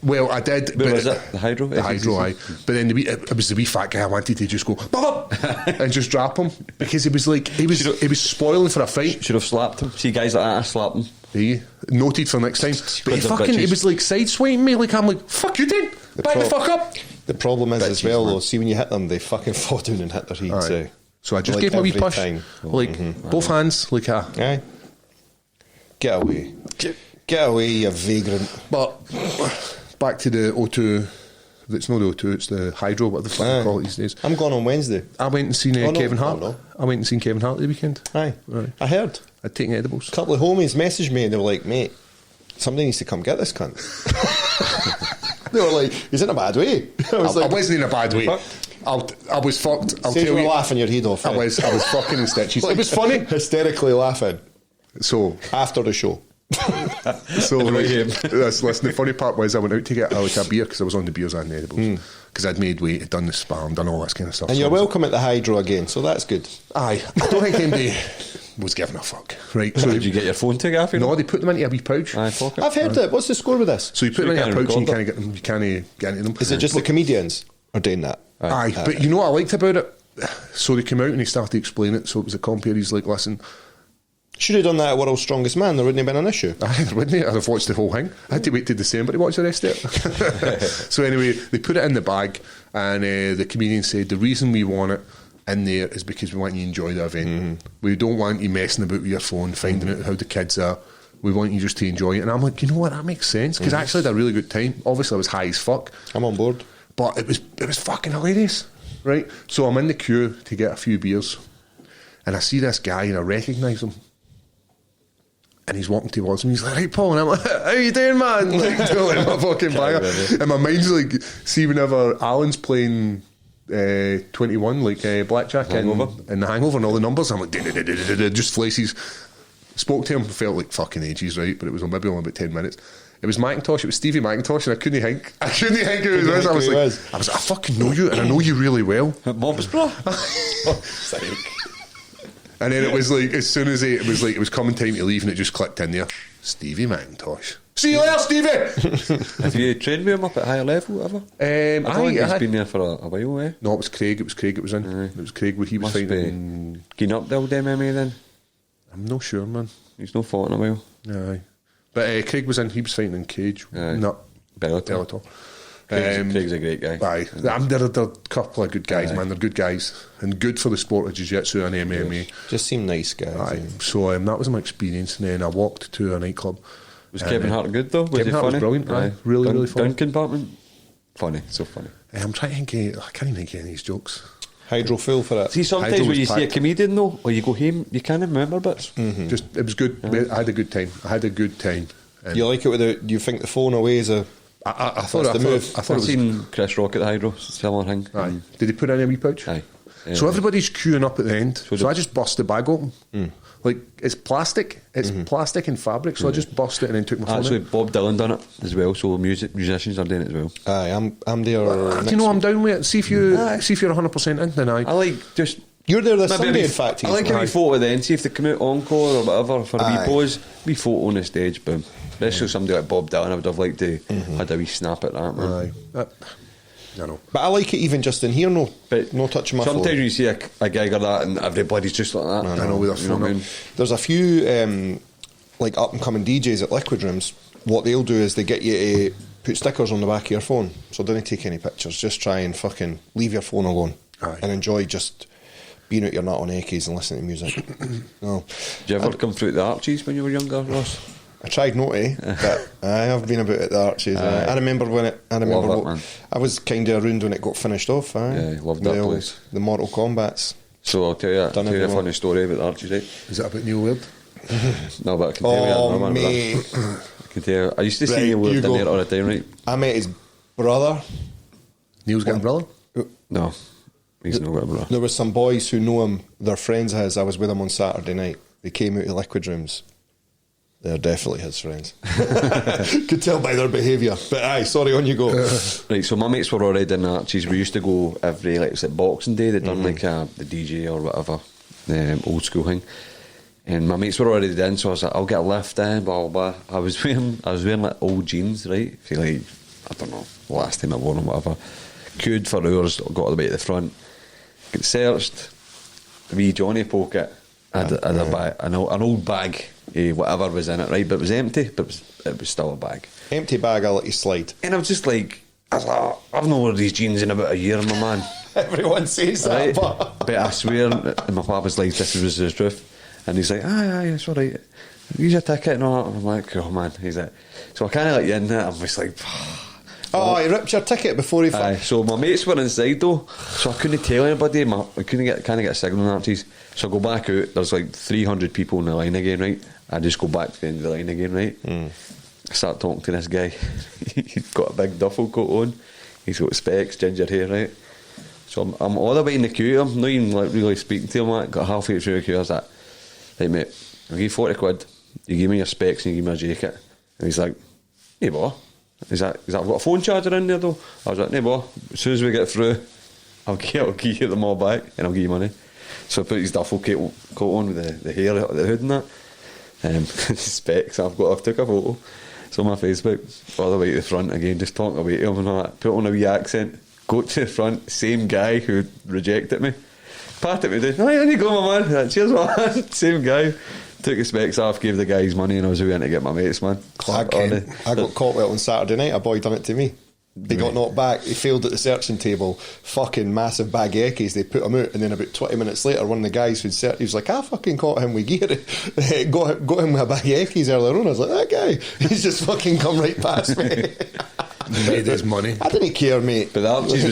Well, I did. Where was it? The Hydro? The Hydro, aye. But then it was the wee fat guy I wanted to just go bop, and just drop him, because it was like he was spoiling for a fight. Should have slapped him. See guys like that, I slapped him. He noted for next time. But he was like sideswiping me, like I'm like, fuck you, dude. Back the fuck up. The problem is as well, though, see when you hit them, they fucking fall down and hit their heads. So I just like gave him a wee every push, time. both hands, like a. Aye. Get away. Get away, you vagrant. But back to the O2. It's not the O2, it's the Hydro, what the fuck they call it these days. I'm going on Wednesday. I went and seen Kevin Hart. I went and seen Kevin Hart the weekend. Aye. I heard. I'd taken edibles. A couple of homies messaged me and they were like, mate, somebody needs to come get this cunt. They were like, he's in a bad way. I wasn't in a bad way. I was fucked. I'll tell you. Laughing your head off. I was fucking in stitches. It was funny. Hysterically laughing. So after the show. Listen, the funny part was I went out to get a beer, because I was on the beers and the edibles, because I'd made weight, I'd done the spam, done all this kind of stuff. And so you're welcome at the Hydro again, so that's good. Aye. I don't think anybody was giving a fuck. Right. So did you get your phone taken off? No, they put them into a wee pouch. Aye, fuck it. I've heard it. What's the score with this? So you put them into a pouch and you can't get into them. Is it just the comedians are doing that? Aye. But you know what I liked about it? So they came out and he started to explain it. So it was a compere. He's like, listen, should have done that at World's Strongest Man. There wouldn't have been an issue. Aye, there wouldn't. I'd have watched the whole thing. I had to wait till December to watch the rest of it. So anyway, they put it in the bag, and the comedian said the reason we want it in there is because we want you to enjoy the event. We don't want you messing about with your phone, finding out how the kids are. We want you just to enjoy it. And I'm like, you know what, that makes sense, because I actually had a really good time. Obviously I was high as fuck. I'm on board. But it was fucking hilarious, right? So I'm in the queue to get a few beers, and I see this guy and I recognise him. And he's walking towards me. He's like, "Right, Paul," and I'm like, "How you doing, man?" Like, like my fucking banger. And my mind's like, see, whenever Alan's playing 21, like blackjack in The Hangover, and all the numbers, I'm like, just flaces. Spoke to him, felt like fucking ages, right? But it was maybe only about 10 minutes. It was McIntosh. It was Stevie McIntosh, and I couldn't think who it was. I was like, I fucking know you, and I know you really well. Mobs, bro. And then it was like, as soon as it was coming time to leave, and it just clicked in there. Stevie McIntosh. See you later, Stevie! Have you trained with him up at higher level ever? I don't think he's been there for a while, eh? No, it was Craig. It was in. It was Craig where he was fighting. Getting up the old MMA then? I'm not sure, man. He's not fought in a while. Aye. But Craig was in. He was fighting in Cage. No, Bellator. Craig's a great guy. Aye. They're a couple of good guys, man. They're good guys. And good for the sport of jiu-jitsu and MMA. Just seem nice guys. Aye. So that was my experience. And then I walked to a nightclub. Was Kevin Hart good though? Was Kevin he Hart funny? was brilliant. Aye. Really, really funny. Down compartment? Funny, so funny. I'm trying to think, I can't even think of any of these jokes. Hydro full for it. See, sometimes when you see a comedian though, or you go home, you can't remember bits. Just, it was good. I had a good time. Do you like it with do you think the phone away is a... I thought it was. I've seen Chris Rock at the Hydro, similar thing. Aye. Did he put in a wee pouch? Aye. So everybody's queuing up at the end. So I just bust the bag open. Like, it's plastic. It's plastic and fabric. So I just bust it and then took my phone Actually, out. Bob Dylan done it as well. So musicians are doing it as well. Aye, I'm there. Do you know I'm down with it? See if you're 100% in. Then I like just. You're there this Sunday, in fact. I like a wee photo then. See if they come out encore or whatever for a wee pose. Wee photo on the stage, boom. Especially somebody like Bob Dylan, I would have liked to had a wee snap at that, man. Aye. I know. But I like it even just in here, no touching my phone. Sometimes you see a gig or that and everybody's just like that. I know with their phone up. There's a few like up and coming DJs at Liquid Rooms. What they'll do is they get you to put stickers on the back of your phone. So don't take any pictures. Just try and fucking leave your phone alone and enjoy just being out your nut on Eckies and listening to music. No. Did you ever come through the Archies when you were younger, Ross? I tried not to, but I have been about at the Archies. I remember when it. I remember Love it, man. I was kind of around when it got finished off. Yeah, loved that place. The Mortal Kombats. So I'll tell you a funny story about the Archies, right? Is that about Neil Weird? No, but I can tell you. Oh, mate. I can tell you. I used to see Right, Neil Weird you in go. there all the time, right? I met his brother. Neil's got a brother? No, he's not got a brother. There was some boys who know him. They're friends of his. I was with him on Saturday night. They came out of Liquid Rooms. They're definitely his friends. Could tell by their behaviour. But aye, sorry, on you go. Right, so my mates were already in the Archies. We used to go every, like, it was like Boxing Day. They'd done like the DJ or whatever, old school thing. And my mates were already in, so I was like, I'll get a lift in, blah blah blah. I was wearing like old jeans, right? I feel like, I don't know, last time I wore them, whatever. Queued for hours, got all the way to the front. Get searched. The wee Johnny pocket had a bag, an old bag. Whatever was in it, right? But it was empty, but it was still a bag. Empty bag, I'll let you slide. And I was just like, I've not worn these jeans in about a year, my man. Everyone says Right? that, But I swear, and my papa was like, this was the truth. And he's like, aye, it's all right. Use your ticket and all that. And I'm like, oh man. He's like, so I kind of let you in there. I'm just like, Oh, he ripped your ticket before he... aye. So my mates were inside though, so I couldn't tell anybody. I couldn't get a signal in Archies. So I go back out. There's like 300 people in the line again, right? I just go back to the end of the line again, right? I start talking to this guy. He's got a big duffel coat on. He's got specs, ginger hair, right? So I'm all the way in the queue. I'm not even like really speaking to him. Like, got halfway through the queue. I was like, hey mate, I'll give you 40 quid. You give me your specs and you give me a jacket. And he's like, hey boy. He's like, I've got a phone charger in there though. I was like, hey boy, as soon as we get through, I'll give you them all back and I'll give you money. So I put his duffel coat on with the hair, the hood and that. Specs. I've took a photo. It's on my Facebook. All the way to the front again, just talking away to him and all that. Put on a wee accent. Go to the front. Same guy who rejected me. Patted me down. Oh, you go, my man. Cheers, man. Same guy. Took his specs off, gave the guy his money, and I was going to get my mates, man. I got caught with it on Saturday night. A boy done it to me. He got knocked back. He failed at the searching table. Fucking massive bag of Eckies. They put him out, and then about 20 minutes later, one of the guys who'd searched, he was like, I fucking caught him with gear. got him with a bag of Eckies earlier on. I was like, that guy, he's just fucking come right past me. Made his money. I didn't care, mate. But the Archies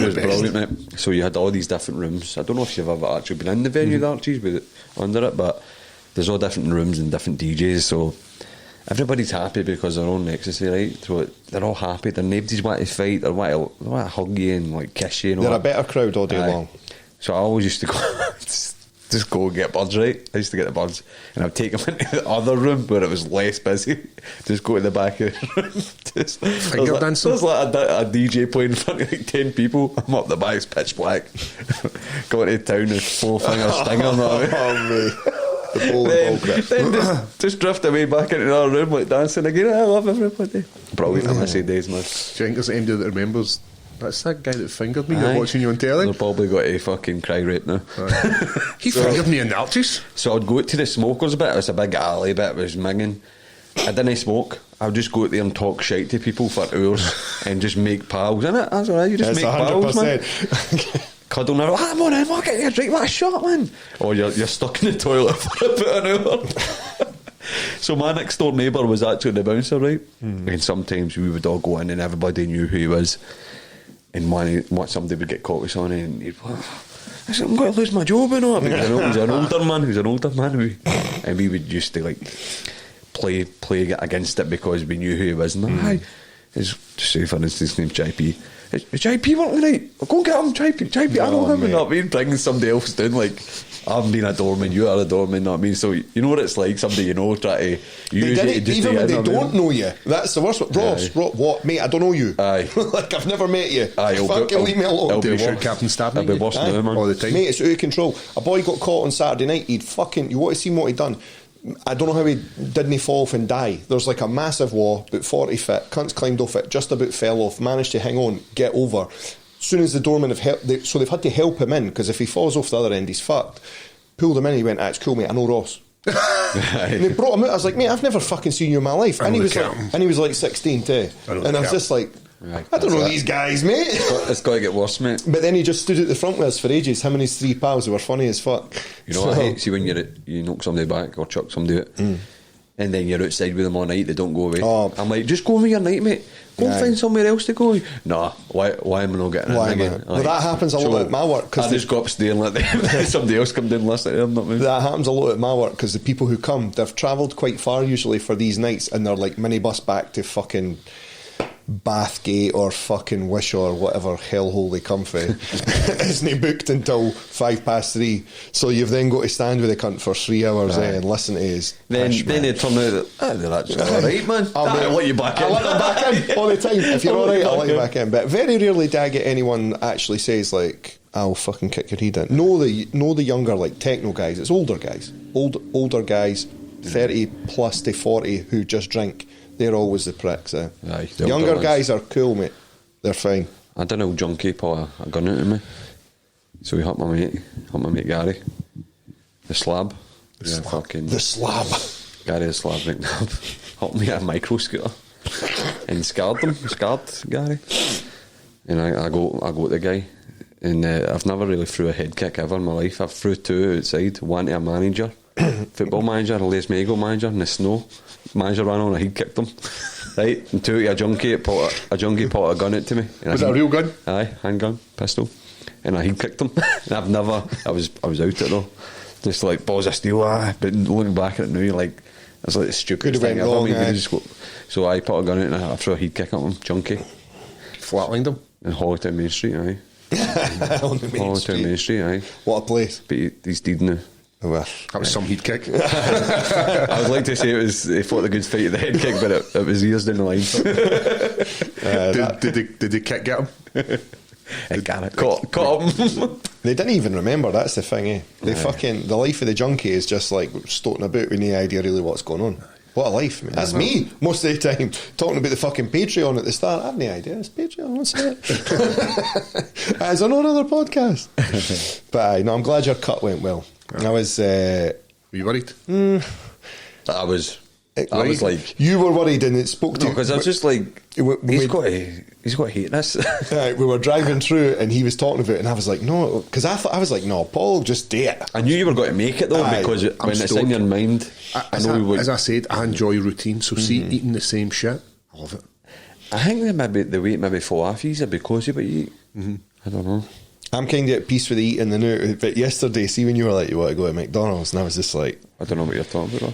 was brilliant, mate. So you had all these different rooms. I don't know if you've ever actually been in the venue, the Archies, under it, but there's all different rooms and different DJs, so everybody's happy because they're on ecstasy, right? So they're all happy. They're nobody's want to fight. They want to hug you and like kiss you. And They're all a better crowd all day long. So I always used to go just go and get buds, right? I used to get the buds, and I'd take them into the other room where it was less busy. Just go to the back of the room. Finger dancing. There's like a DJ playing in front of like 10 people. I'm up the back, it's pitch black. Going to town with 4 finger stinger. Oh, mate. Then just drift away back into another room like dancing again. I love everybody. Brilliant. I miss days, man. Do you think there's anybody that remembers that's that guy that fingered me? You're watching you on telly. They're probably got a fucking cry rape now. He fingered me in the Archies. So I'd go to the smokers bit. It was a big alley bit. It was minging. I didn't smoke. I would just go out there and talk shite to people for hours and just make pals, innit? That's alright. You just make pals, man. Cuddle now, I'm on in, fuck it, you're drink, what a shot, man. Or you're stuck in the toilet for about an hour. So my next door neighbour was actually the bouncer, right? And sometimes we would all go in and everybody knew who he was. And when somebody would get caught with something, and he'd I said, I'm going to lose my job and all. Because he's an older man. And we would used to like play against it because we knew who he was. And like, just say for instance, his name's JP. Is JP working tonight? I'll go get him, JP. I know him, and not mean bringing somebody else down. Like, I've been a doorman, you are a doorman, not me. So you know what it's like. Somebody you know try to use it. Even when they don't know you, that's the worst. Ross, what, mate? I don't know you. Aye, like I've never met you. Aye, fucking leave me alone. Do you shoot Captain Stabby? It'll be worse now, man. All the time, mate. It's out of control. A boy got caught on Saturday night. You want to see what he'd done? I don't know how he didn't fall off and die. There's like a massive wall, about 40 feet. Cunts climbed off it, just about fell off. Managed to hang on, get over. As soon as the doorman have helped, so they've had to help him in because if he falls off the other end, he's fucked. Pulled him in. He went, "It's cool, mate. I know Ross." And they brought him out. I was like, "Mate, I've never fucking seen you in my life." And he was like 16 too. And I was just like, Right, I don't know that's it. these guys, mate. It's got to get worse, mate. But then he just stood at the front with us for ages. Him and his 3 pals who were funny as fuck. You know what I hate? See when you knock somebody back or chuck somebody out, and then you're outside with them all night, they don't go away. Oh. I'm like, just go with your night, mate. Go and Aye. find somewhere else to go. Nah, why am I not getting Why in am I? again? Well, that happens a lot at my work, 'cause I just go upstairs and let them, somebody else come down and listen to them, not me. That happens a lot at my work because the people who come, they've travelled quite far usually for these nights, and they're like minibus back to fucking Bathgate or fucking Wish or whatever hellhole they come from. Isn't booked until 3:05. So you've then got to stand with the cunt for 3 hours and listen to his Then pish, man. they turn out that they're actually alright, man. I'll let you back in. I let them back in all the time. If you're I'll let alright, you I'll back let you in. back in. But very rarely do I get anyone actually says like, I'll fucking kick your head in. No, the younger like techno guys. It's older guys, older guys, 30 plus to 40 who just drink. They're always the pricks. Aye, the Younger older guys ones. are cool, mate. They're fine. I done old junkie pull a gun into me, so he hit my mate Gary, the slab, fucking The slab. Gary the slab McNabb, hit me at a micro scooter and scarred Gary, and I go to the guy, and I've never really threw a head kick ever in my life. I've threw 2 outside, one to a manager, football manager, a Les Mago manager in the snow. Manager ran on, I head kicked him, right, and 2 to a junkie pulled a gun out to me. And Was it a real gun? Aye, handgun, pistol, and I head kicked him. And I was out it though, just like balls of steel. But looking back at it now, you're like, it's like the stupidest Could have thing went ever. wrong, I mean, aye. you just go, so I put a gun out and I threw a head kick at him, junkie, Flatlined him. in Hollytown Main Street. Aye, On the main Hollytown Main street. Street. Aye, What a place. but he's dead now. Well, That was some heat kick. I would like to say he fought a good fight at the head kick, but it was years down the line. Did the kick get him? It got it. Caught him. they didn't even remember. That's the thing, eh? They fucking the life of the junkie is just like stoating about with no idea really what's going on. What a life, man. That's me most of the time talking about the fucking Patreon at the start. I have no idea. It's Patreon. What's it? As on another podcast. But aye, no, I'm glad your cut went well. I was. Were you worried? I was like, you were worried, and it spoke to because I was just like, he's got to hate this. Right, we were driving through, and he was talking about it, and I was like, no, because I was like, no, Paul will just do it. I knew you were going to make it though, Aye, because I'm when it's in stoked. your mind, As I said, I enjoy routine. So see, eating the same shit, I love it. I think that maybe the weight maybe fall off easier because of what you eat. I don't know. I'm kind of at peace with the eating the new. But yesterday, see when you were like, you want to go to McDonald's, and I was just like, I don't know what you're talking about.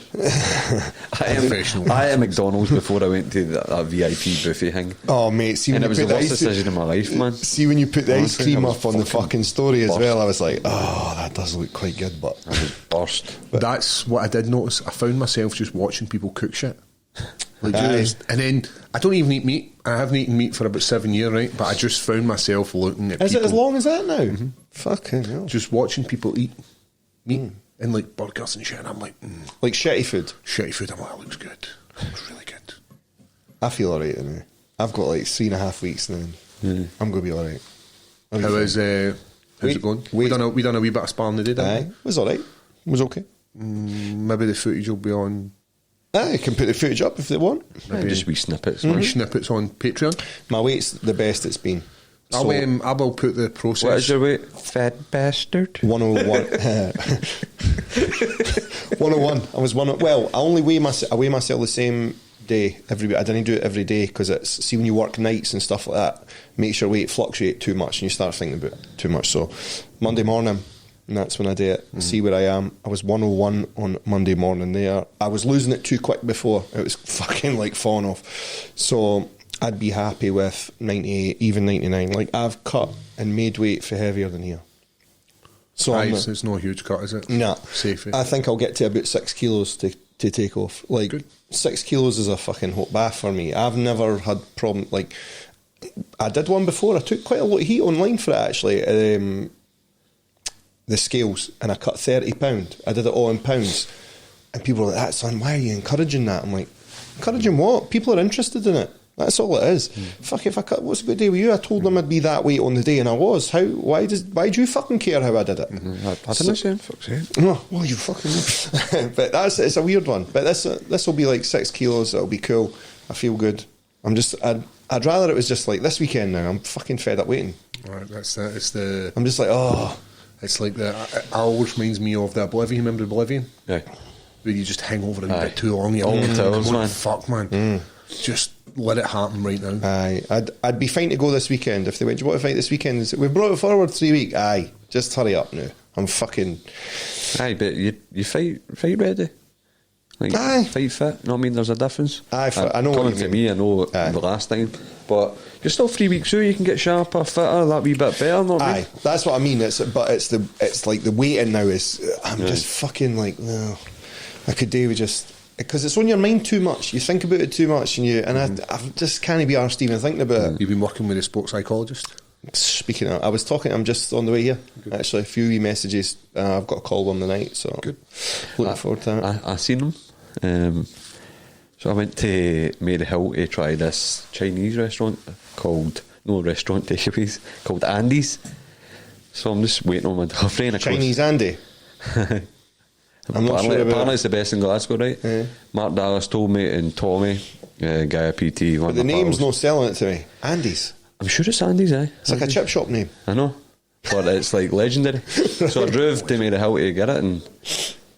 Professional. I ate McDonald's before I went to that VIP buffet thing. oh mate, see when And it you was the put the worst ice decision of my life, man. See when you put the ice Honestly, cream I was up on the fucking story as burst. well, I was like, oh, that does look quite good, but I was burst. That's what I did notice. I found myself just watching people cook shit. Like Aye. and then I don't even eat meat. I haven't eaten meat for about 7 years, right? But I just found myself looking at is people. it as long as that now? Fucking hell. Just watching people eat meat and like burgers and shit. And I'm like, Like shitty food. shitty food. I'm like, that looks good. Looks really good. I feel alright now. I've got like 3.5 weeks now. I'm going to be alright. How's it going? We done a wee bit of sparring today, Aye, didn't it was alright. It was okay. we? Maybe the footage will be on. Aye, you can put the footage up if they want. Maybe just wee snippets. Wee snippets on Patreon. My weight's the best it's been. So, I will put the process. What is your weight? Fat bastard. 101. 101. I was one. Well, I only weigh myself. I weigh myself the same day every. I didn't do it every day because it's. See, when you work nights and stuff like that, makes your weight fluctuate too much, and you start thinking about it too much. So, Monday morning, and that's when I do it. See where I am. I was 101 on Monday morning. There, I was losing it too quick before. It was fucking like falling off. So I'd be happy with 98, even 99. Like I've cut and made weight for heavier than here. So Aye, I'm it's no huge cut, is it? no, Safe. I think I'll get to about 6 kilos to take off. Like Good. 6 kilos is a fucking hot bath for me. I've never had problem. Like I did one before. I took quite a lot of heat online for it actually. The scales, and I cut £30. I did it all in pounds, and people were like, "That son, why are you encouraging that?" I'm like, encouraging what? People are interested in it. That's all it is. Fuck, if I cut, what's a good day with you? I told them I'd be that weight on the day, and I was. How? Why do you fucking care how I did it? I don't know, saying fuck's sake. No, well, you fucking. But it's a weird one. But this will be like 6 kilos. It'll be cool. I feel good. I'd rather it was just like this weekend now. I'm fucking fed up waiting. Right, that's that. It's the. I'm just like, oh. It's like the. It always reminds me of the Oblivion. Remember Oblivion? Yeah. Where you just hang over a Aye. bit too long. You All the towers, man. Fuck, man. Just let it happen right now. Aye, I'd be fine to go this weekend if they went, do you want to fight this weekend? We've brought it forward 3 weeks. Aye, just hurry up now. I'm fucking. Aye, but you fight ready. Like, Aye. fight fit. You know what I mean? There's a difference. Aye, I know what Coming you to mean. me, I know Aye. the last time, but you're still 3 weeks through. You can get sharper, fitter, that wee bit better. Know what I mean? Aye, that's what I mean. It's like the waiting now is. I'm just fucking like, no. I could do with just. Because it's on your mind too much. You think about it too much, and I just can't be arsed even thinking about it. You've been working with a sports psychologist. Speaking of, I was talking to him just on the way here. Actually, a few wee messages. I've got a call on the night, so Good. looking forward to that. I seen them. So I went to Mary Hill to try this Chinese restaurant called takeaways called Andy's. So I'm just waiting on my friend. Of course. Chinese Andy. I'm not sure about apparently it. it's the best in Glasgow, right? Yeah. Mark Dallas told me, and Tommy, Guy PT. But the name's not selling it to me. Andy's. I'm sure it's Andy's, eh? It's like a chip shop name. I know, but it's like legendary. So I drove to Mary Hill to get it, and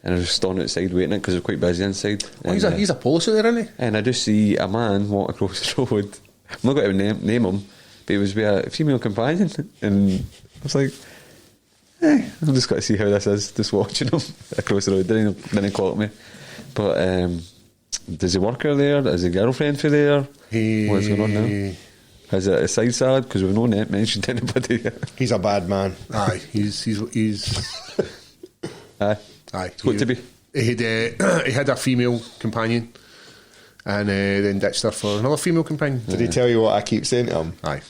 I was standing outside waiting because it was quite busy inside. Oh, and, he's a police there, isn't he? and I just see a man walk across the road. I'm not going to name him, but he was with a female companion, and I was like, I'm just got to see how this is. Just watching him across the road. Didn't call me, but does the worker there? Is the girlfriend for there? What's going on now? Is it a side salad? Because we've not mentioned anybody. He's a bad man. Aye, he's Aye. aye. It's got to be. He had a female companion, and then ditched her for another female companion. Did he tell you what I keep saying to him? Aye.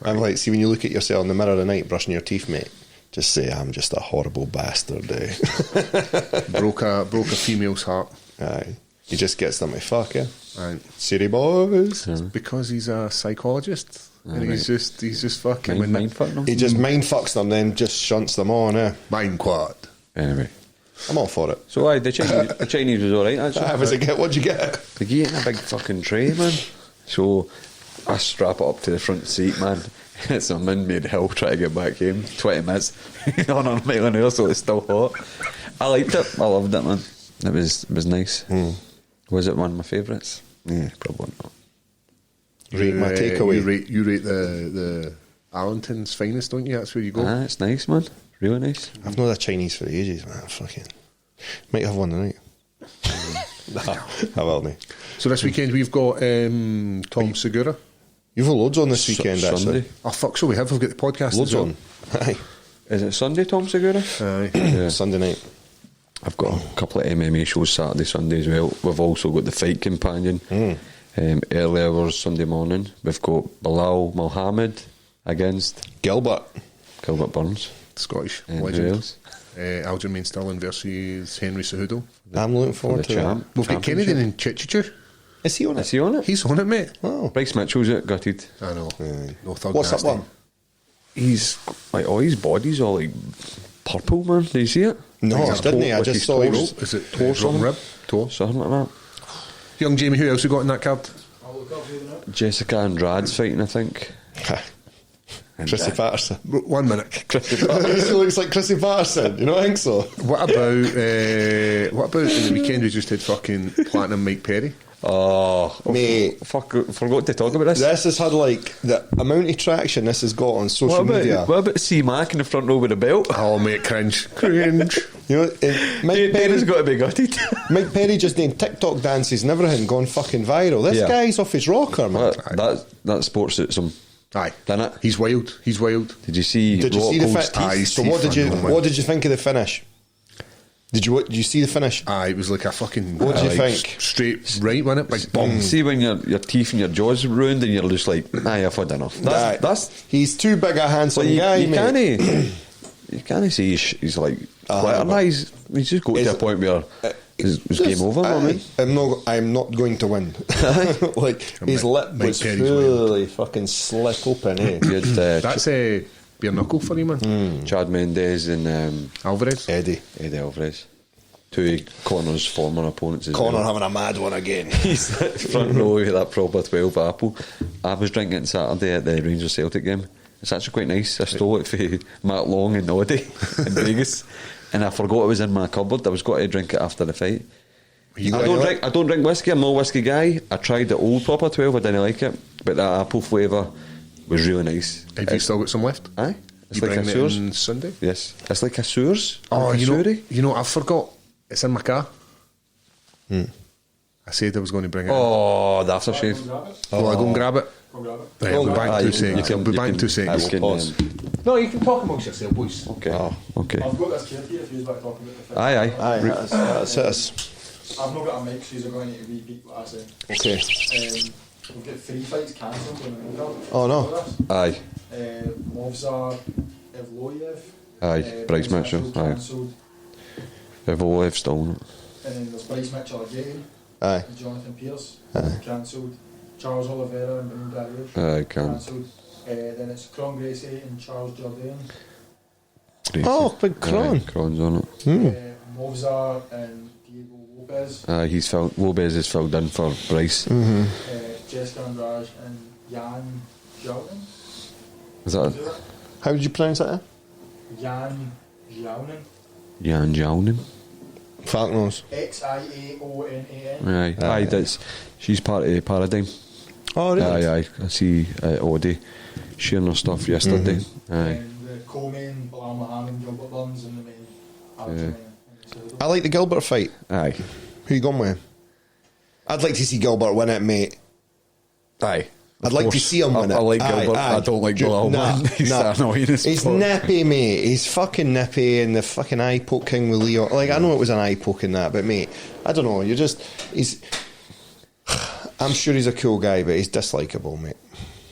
I'm like, see, when you look at yourself in the mirror at night brushing your teeth, mate, just say, I'm just a horrible bastard, eh? broke a female's heart. Aye. He just gets them to fuck, yeah? Aye. City boys. Because he's a psychologist, and he's just fucking Mind fucking him. He just mind fucks them, then just shunts them on, eh? mind quad. Anyway. I'm all for it. So the Chinese was alright actually. How was it get? What'd you get? They gave it a big fucking tray, man. So I strap it up to the front seat, man. It's a man made hell trying to get back home. 20 minutes on a mile an hour, so it's still hot. I liked it. I loved it, man. It was nice. Was it one of my favourites? Yeah, probably not. Rate my takeaway. You rate the Arlington's finest, don't you? That's where you go. Ah, it's nice, man. Really nice. I've known a Chinese for ages, man. Fucking. Might have one tonight. I will, mate. So this weekend we've got Tom Segura. You've got loads on this weekend, Sunday. actually. Oh fuck, so we have. We've got the podcast Loads as well. on. Aye. Is it Sunday, Tom Segura? Aye. Yeah. Sunday night. I've got a couple of MMA shows Saturday, Sunday as well. We've also got the Fight Companion. Early hours Sunday morning. We've got Bilal Muhammad against Gilbert. Burns. Scottish And who legend. else? Aljamain Sterling versus Henry Cejudo. I'm looking For forward the to that. champ. We've got Kennedy and Chichichu. Is he on it? Is he on it? He's on it, mate. Oh. Bryce Mitchell's it, gutted. I know. No thug What's that nasty. one? He's like, all his body's all like purple, man. Do you see it? No, He's I a didn't. toe- I like just his saw he toes. was. Is it Toe rotten something? rib? Toe. Something like that. Young Jamie, who else we got in that card? Jessica Andrade's fighting, I think. Chrissy Patterson. 1 minute. He looks like Chrissy Patterson. You don't think so? What about the weekend we just had fucking Platinum Mike Perry? Oh, Mate. Forgot to talk about this. This has had like the amount of traction this has got on social media. What about C Mac in the front row with a belt? Oh mate, cringe. Cringe. You know, Mike Perry's Perry, got to be gutted. Mike Perry just doing TikTok dances and everything, gone fucking viral. This Yeah. guy's off his rocker, man. that sports suits him. Aye. Didn't it? He's wild. He's wild. Did you see? Did you see the Rockhold's finish? teeth? So what did you Teeth, man. what did you think of the finish? Did you see the finish? Aye, it was like a fucking. What do you like, think? Straight right, wasn't it? Big bomb. See when your teeth and your jaws ruined and you're just like, I've had enough. That's He's too big a handsome you guy, mate. you can't say he's like he's just got to a point where it's game over. Aye, Man. I'm not going to win. Like his lip Mike was Perry's fully fucking slit open, eh? You had, That's a bare knuckle for him, man. Chad Mendes and Alvarez. Eddie. Eddie Alvarez. two of Connor's former opponents as Connor well. having a mad one again. He's front row with that proper 12 apple. I was drinking it Saturday at the Rangers Celtic game. It's actually quite nice. I stole it from Matt Long and Oddie in Vegas, and I forgot it was in my cupboard. I was going to drink it after the fight. I don't drink whiskey. I'm not a whiskey guy. I tried the old proper 12. I didn't like it, but that apple flavour was really nice. Have you still got some left? Aye. It's You like a bring it Sours. in Sunday? Yes, it's like a Sours. Oh, like a you know, I forgot. It's in my car. I said I was going to bring it. Oh, the aftershave. Oh, I go and grab it. Go grab it. Right, I'll be back in 2 you seconds. can- I'll be you back in can- 2 seconds. you can, Pause. No, you can talk amongst yourself, boys. Okay. Oh. Okay. I've got this kid here if you're back talking about the fight. Aye. Aye, that's it. I've not got a mic, so you're going to need to repeat what I say. Okay. We've got 3 fights cancelled on the main card. Oh, no. Aye. Movzar Evloyev. Aye. Bryce Mitchell. Aye. Cancelled. Evolve still. And then there's Bryce Mitchell again. Aye. And Jonathan Pierce. Cancelled. Charles Oliveira and Bungard. Aye, Cancelled. Then it's Cron Gracie and Charles Jourdain. Oh, big Cron. Cron's on it. Movzar and Diego Lopez. He's filled. Lopez is filled in for Bryce. Jessica Andrade and Jan Jounen. Is that How did you pronounce that? Jan Jounen. Jan Jounen? Falconers. Xiaonan. Aye. Aye. That's she's part of Paradigm. Oh, really? Aye. I see Oddie sharing her stuff yesterday. Aye. And the co-main, Bilal Muhammad, Gilbert Burns, and the main, Alex Ryan. I like the Gilbert fight. Aye. Who you going with? I'd like to see Gilbert win it, mate. Aye. I'd like to see him win it. I like Aye, Gilbert. aye. I don't like Bilal, man. He's annoying as He's fuck. nippy, mate. He's fucking nippy, and the fucking eye poke king with Leo. Like, I know it was an eye poke in that, but mate, I don't know. He's. I'm sure he's a cool guy, but he's dislikable, mate.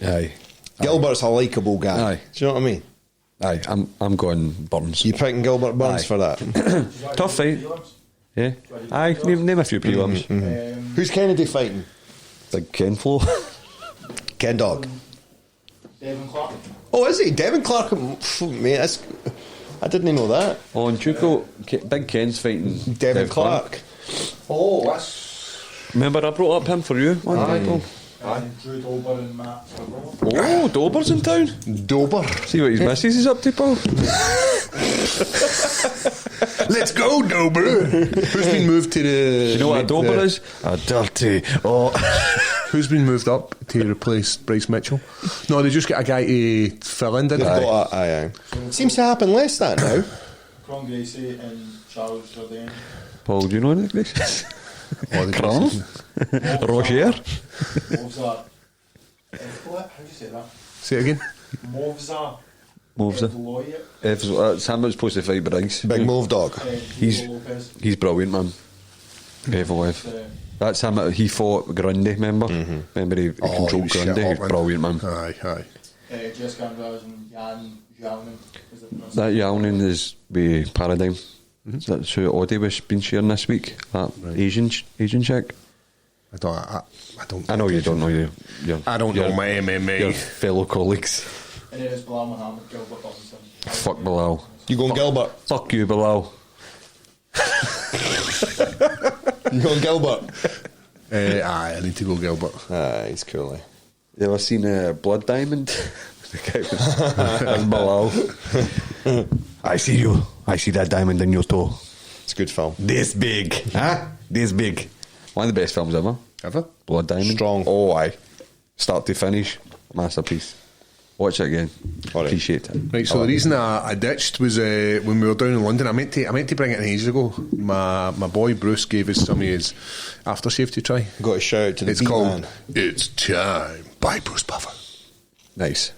Aye. Gilbert's a likeable guy. Aye. Do you know what I mean? Aye. I'm going Burns. You picking Gilbert Burns Aye. for that? Tough fight. Yeah. Aye. Name a few prelims. Who's Kennedy fighting? Like Ken Flo. Ken Dog. Devin Clark. Oh, is he? Devin Clark, mate. I didn't know that. Oh, and Chuko, Big Ken's fighting Devin Clark. Oh, that's. Remember I brought up him for you one time, Paul? Drew Dober and Matt Ferrell. Oh, Dober's in town. Dober. See what his missus is up to, Paul. Let's go, Dober. Who's been moved to the? You know what a Dober is? A dirty. Oh. Who's been moved up to replace Bryce Mitchell? No, they just got a guy to fill in, didn't they? Aye. Seems to happen less that now. Cron Gracie and Charles Jourdain. Paul, do you know any of this? Oh, the Cron? Roger? Movzar. How do you say that? Say it again. Movzar. Moves it. Evloyev. Sam was supposed to fight Bryce. Big move, dog. Diego Lopez. He's brilliant, man. Evloyev. That's him. He fought Grundy, remember? Remember he controlled Grundy? He's brilliant, man. Aye. Jessica Andrade and Jan Jounen. That Jounen is with Paradigm. That's who Oddie was been sharing this week. That Asian chick. I don't. I know you don't know your I don't know my MMA. your fellow colleagues. And then it's Bilal Muhammad, Gilbert Burns. Fuck Bilal. You going Gilbert? Fuck you, Bilal. You going Gilbert? Aye, I need to go Gilbert. Aye, he's cool. You ever seen Blood Diamond? The guy was Bilal. I see you. I see that diamond in your toe. It's a good film. This big. Huh? This big. One of the best films ever. Ever? Blood Diamond. Strong. Oh, aye. Start to finish. Masterpiece. Watch it again. All right. Appreciate it. Right, so the reason I ditched was when we were down in London. I meant to bring it in ages ago. My boy Bruce gave us some of his aftershave to try. Got a shout out to the It's beat called man. It's Time by Bruce Buffer. Nice.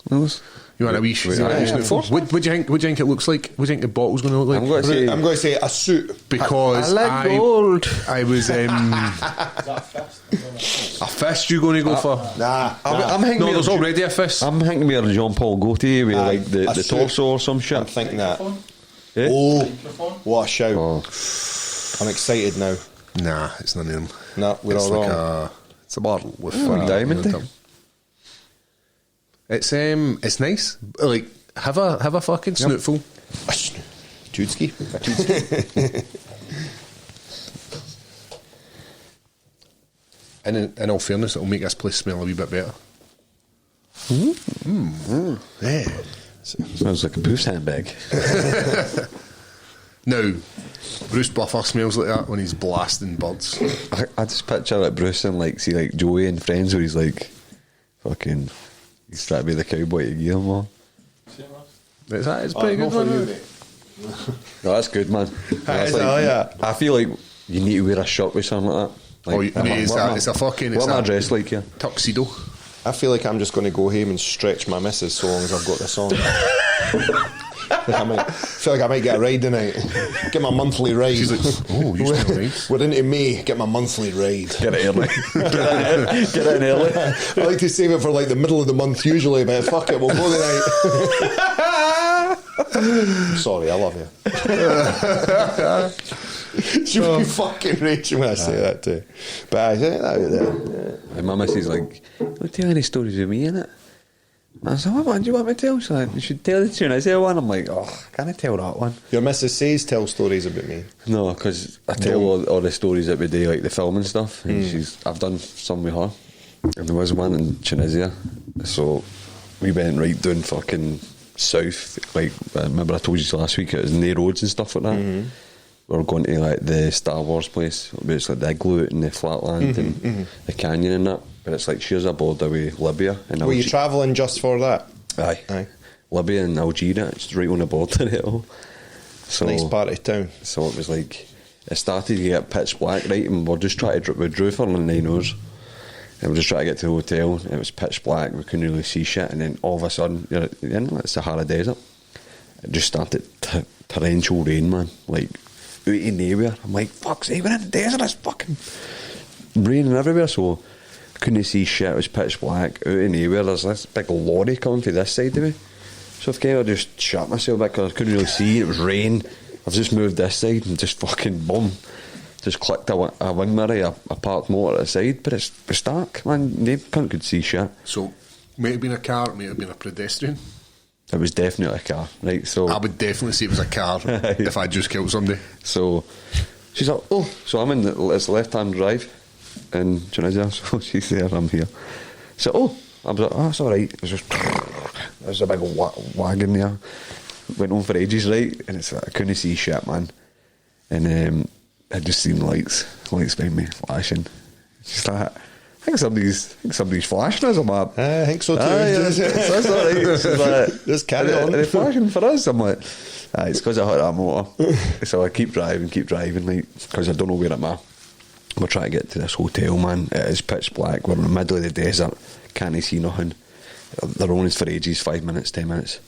You want a wee snootful? What do you think? What do you think it looks like? What do you think the bottle's going to look like? I'm going to say I'm going to say a suit. Because I like gold. I was Is that fist? a fist. You going to go for? Nah. I'm hanging No, me there's a- already a fist. I'm thinking me a Jean Paul Gaultier with Aye, like the a suit. torso or some shit. I'm thinking that. Microphone? Eh? Oh, Microphone? what a shout. Oh. I'm excited now. Nah, it's none of them. No, we're It's all like wrong. it's a bottle with diamond, on top. It's nice. Like have a fucking snootful. Judeski. in all fairness, it'll make this place smell a wee bit better. Yeah. Smells like a Bruce handbag. Now, Bruce Buffer smells like that when he's blasting birds. I just picture like Bruce and like see like Joey and Friends where he's like fucking he's trying to be the cowboy to give him all. It's pretty good one. No, that's good, man. That's yeah. I feel like you need to wear a shirt with something like that. Like, It's a fucking... What am I dressed like here? Tuxedo. I feel like I'm just going to go home and stretch my missus so long as I've got this on. I feel like I might get a ride tonight. Get my monthly ride. She's like, oh, you smell nice. We're into May. Get my monthly ride. Get it early. Get it in early. I like to save it for like the middle of the month usually, but fuck it, we'll go tonight. I'm sorry, I love you. She'll be fucking raging when I say that too. But I think that. And my missus like, don't tell any stories of me, innit? I said, what one do you want me to tell? She's like, you should tell the tune. I tell one. I'm like, oh, can I tell that one? Your missus says tell stories about me. No, because I tell all the stories that we do, like the film and stuff. And I've done some with her. And there was one in Tunisia. So we went right down fucking south. Like, remember I told you last week, it was near roads and stuff like that. We were going to like the Star Wars place, where it's like the igloo and the flatland and the canyon and that. But it's like she's a border with Libya. And Were you travelling just for that? Aye. Libya and Algeria, it's right on the border of it all. So, nice part of town. So it was like, it started to get pitch black, right? And we're just trying to, we drove for 9 hours. And we're just trying to get to the hotel. And it was pitch black, we couldn't really see shit. And then all of a sudden, you're in the Sahara Desert. It just started torrential rain, man. Like, out of nowhere. I'm like, fuck's sake, we're in the desert, it's fucking raining everywhere. So couldn't see shit, it was pitch black, out of nowhere. There's this big lorry coming from this side of me. So I've kind of just shut myself back because I couldn't really see, it was rain. I've just moved this side and just fucking boom. Just clicked a wing mirror, a parked motor at the side, but it's dark, man. They could see shit. So, might have been a car, might have been a pedestrian. It was definitely a car, right? So I would definitely say it was a car if I just killed somebody. So she's like, oh, so I'm in it's left-hand drive in Tunisia, so she's there, I'm here. So, I was like, oh, it's alright. It was just, there's a big wagon there. Went on for ages, right? And it's like, I couldn't see shit, man. And I just seen lights behind me flashing. She's like, I think somebody's flashing us. I'm like, I think so too. That's alright. She's like, just carry on. Are they flashing for us? I'm like, it's because I hit that motor. So I keep driving, like, because I don't know where I'm at. We're trying to get to this hotel, man. It is pitch black. We're in the middle of the desert. Can't see nothing. They're only for ages, 5 minutes, 10 minutes.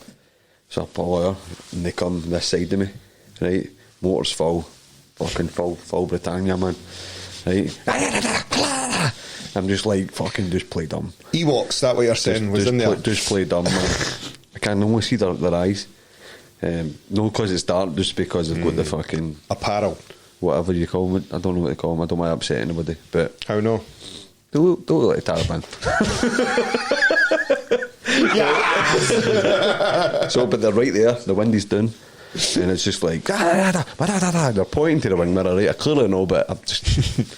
So I pull over and they come this side of me, right? Motor's full. Fucking full Britannia, man. Right? I'm just like, fucking just play dumb. Ewoks, that what you're saying, was in there. Just play dumb, man. I can only see their eyes. No, because it's dark, just because they've got the fucking apparel. Whatever you call them. I don't know what they call them. I don't want to upset anybody. But how no? They look like a Taliban. So, but they're right there. The wind is down. And it's just like, they're pointing to the wing mirror, right? I clearly know, but I'm just,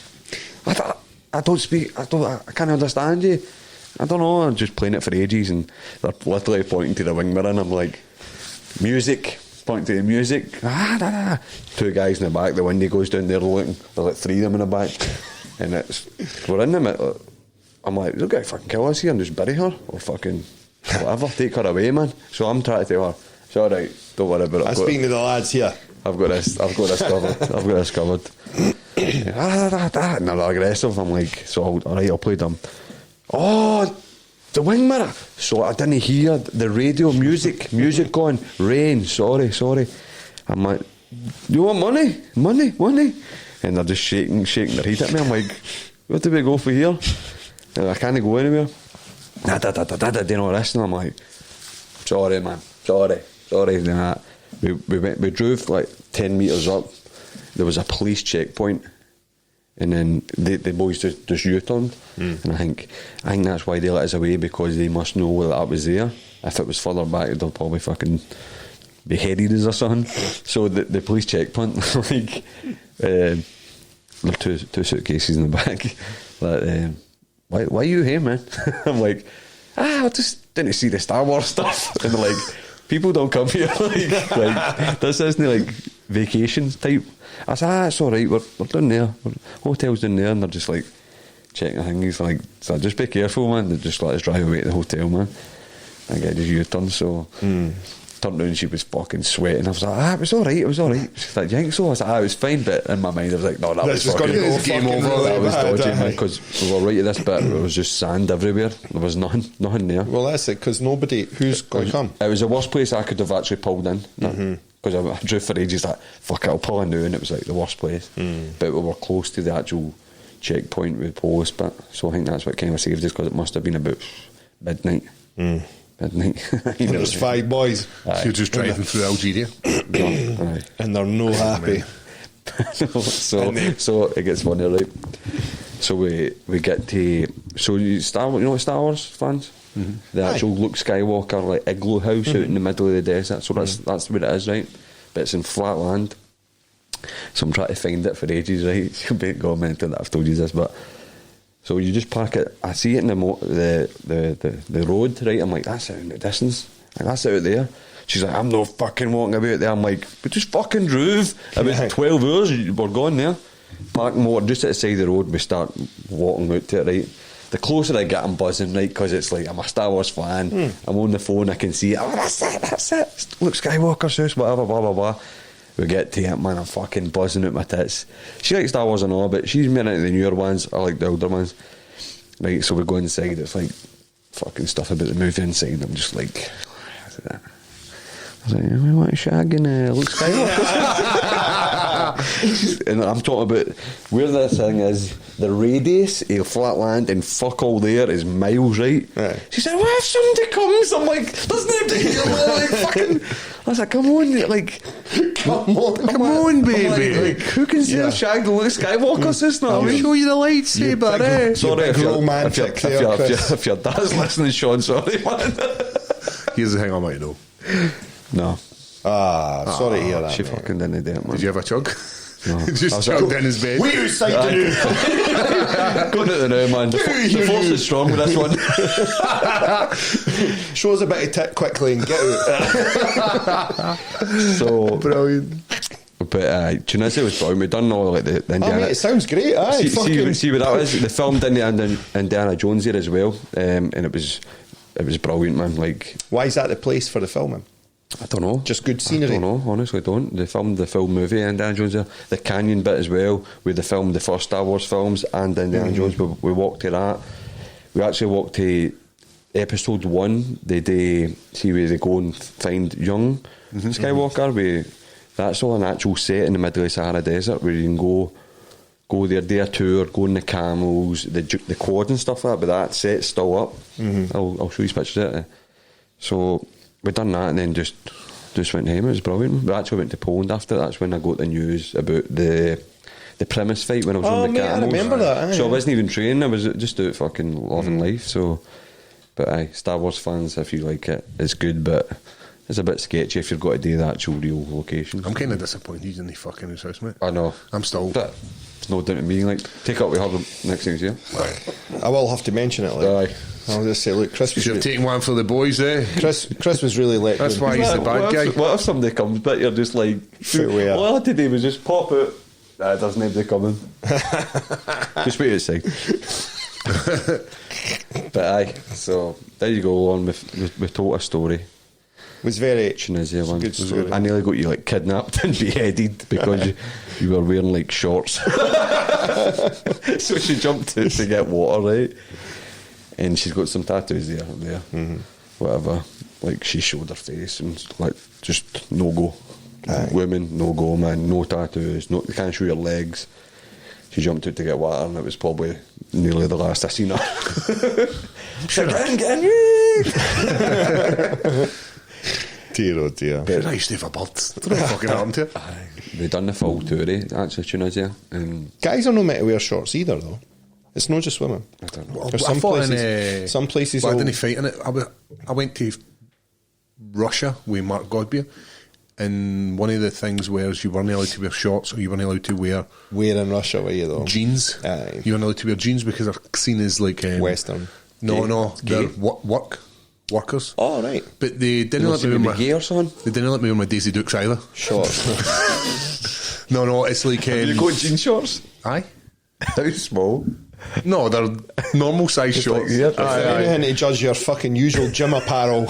I don't speak, I can't understand you. I don't know, I'm just playing it for ages, and they're literally pointing to the wing mirror, and I'm like, music, pointing to the music. Two guys in the back, the window goes down there looking, there's like 3 of them in the back, and we're in the middle. I'm like, they'll get fucking kill us here and just bury her, or fucking whatever, take her away, man. So I'm trying to tell her, it's alright, don't worry about it. I'm speaking to the lads here. I've got this covered. And they're aggressive. I'm like, so alright, I'll play them. Oh, the wing mirror. So I didn't hear the radio music going, rain, sorry. I'm like, you want money? And they're just shaking their head at me. I'm like, where do we go for here? And I can't go anywhere. They know this. And I'm like, sorry, man, sorry. We drove like 10 metres up. There was a police checkpoint, and then the boys just U-turned. And I think that's why they let us away, because they must know that was there. If it was further back, they'll probably fucking beheaded us or something. So the police checkpoint, like, there are two suitcases in the back. That, why are you here, man? I'm like, I just didn't see the Star Wars stuff. And they're like, people don't come here. like this isn't like vacations type. I said, it's alright, we're down there. Hotel's down there, and they're just like checking the thing. He's like, so just be careful, man. They just let us drive away to the hotel, man. I get his U-turn, so turned around and she was fucking sweating. I was like, it was alright. She's like, you think so? I was like, it was fine, but in my mind I was like, no, that was fucking game over. That was dodgy, man, because we were right at this bit, it was just sand everywhere. There was nothing there. Well, that's it, because nobody, who's going to come? It was the worst place I could have actually pulled in. Because I drove for ages, like, fuck it, I'll pull in now, and it was like the worst place. But we were close to the actual checkpoint with the post bit, so I think that's what kind of saved us, because it must have been about midnight. Midnight. And there's 5 boys. So you're just driving through Algeria. And they're no happy. so it gets funny, right? So we get to, so Star Wars fans? The actual Luke Skywalker like igloo house out in the middle of the desert. So that's what it is, right? But it's in flat land. So I'm trying to find it for ages, right? You'll be going mental that I've told you this, but so you just park it. I see it in the road, right? I'm like, that's out in the distance. Like, that's out there. She's like, I'm not fucking walking about there. I'm like, we just fucking drove about 12 hours. We're going there. Park motor just at the side of the road. We start walking out to it, right? The closer I get, I'm buzzing, right? Because it's like, I'm a Star Wars fan. I'm on the phone, I can see it. Oh, that's it. Luke Skywalker's house, whatever, blah, blah, blah. We get to it, man, I'm fucking buzzing out my tits. She likes Star Wars and all, but she's more into the newer ones. I like the older ones. Right, so we go inside, it's like fucking stuff about the movie inside. I'm just like, I was like, we want to shag and Luke Skywalker. And I'm talking about where this thing is, the radius of flat land and fuck all there is miles, right? She said, what if somebody comes? I'm like, there's nobody here, man. Like, fucking, I was like, come on, like, come on, baby. Like, who can say I've shagged Luke Skywalker, sister? I'll show you the lightsaber, eh? Sorry if your dad's listening, Sean, sorry, man. Here's the thing I might know. No. Sorry to hear that. She fucking didn't do it, man. Did you have a chug? No. Just chugged in his bed. Wait outside the new. Going to the now, man. The force is strong with this one. Show us a bit of tit quickly and get out. So brilliant. But Tunisia was brilliant. We've done all like the Indiana. Mate, it sounds great. Aye, see what that was. They filmed Indiana Jones here as well, and it was brilliant, man. Like, why is that the place for the filming? I don't know. Just good scenery? I don't know, honestly don't. They filmed the full movie Indiana Jones there. The canyon bit as well, where they filmed the first Star Wars films and Indiana Jones. We walked to that. We actually walked to episode 1, the day, see where they go and find young Skywalker. That's all an actual set in the middle of Sahara Desert where you can go there, do a tour, go on the camels, the quad and stuff like that, but that set's still up. I'll show you pictures of it. So we done that and then just went home. It was brilliant. We actually went to Poland after. That's when I got the news about the premise fight when I was on the camels. I remember that. So I wasn't even training. I was just out fucking loving life. So, but aye, Star Wars fans, if you like it, it's good. But it's a bit sketchy if you've got to do the actual real location. I'm kind of disappointed he's in the fucking his house, mate. I know. I'm still. But it's no down to me. Like, take up with her next thing you see. I will have to mention it. Like, Aye. I'll just say, look, Chris was Should have taken one for the boys, eh? Chris was really let That's down. why he's the bad guy. What if somebody comes, but you're just like, Footwear. all I had to do was just pop out. There's nobody coming. Just wait outside. But aye, so there you go. On we've told a story. Was very Tunisia one. good story. I nearly got you like kidnapped and beheaded because you were wearing like shorts. So she jumped to get water, right? And she's got some tattoos there, whatever. Like, she showed her face and like, just no go. Women, no go, man. No tattoos. No, you can't show your legs. She jumped out to get water, and it was probably nearly the last I seen her. Get in. Dear, oh dear. But I used to have a bird. I don't know what fucking happened to it. They done the full tour, actually, Tunisia. And Guys are not meant to wear shorts either, though. It's not just women. I don't know. There's I some thought places. Some places. Well, I will- didn't fight in it. I went to Russia with Mark Godbeer, and one of the things was you weren't allowed to wear shorts, or you weren't allowed to wear Where in Russia were you though? jeans. Aye. You weren't allowed to wear jeans because they're seen as like Western. No, Gay? they're workers. Oh right. But they didn't You let me wear be my gay or something? They didn't let me wear my Daisy Dukes either. Shorts. No, it's like You got jean shorts? aye. How small? No, they're normal size shorts. yeah, Anything to judge your fucking usual gym apparel,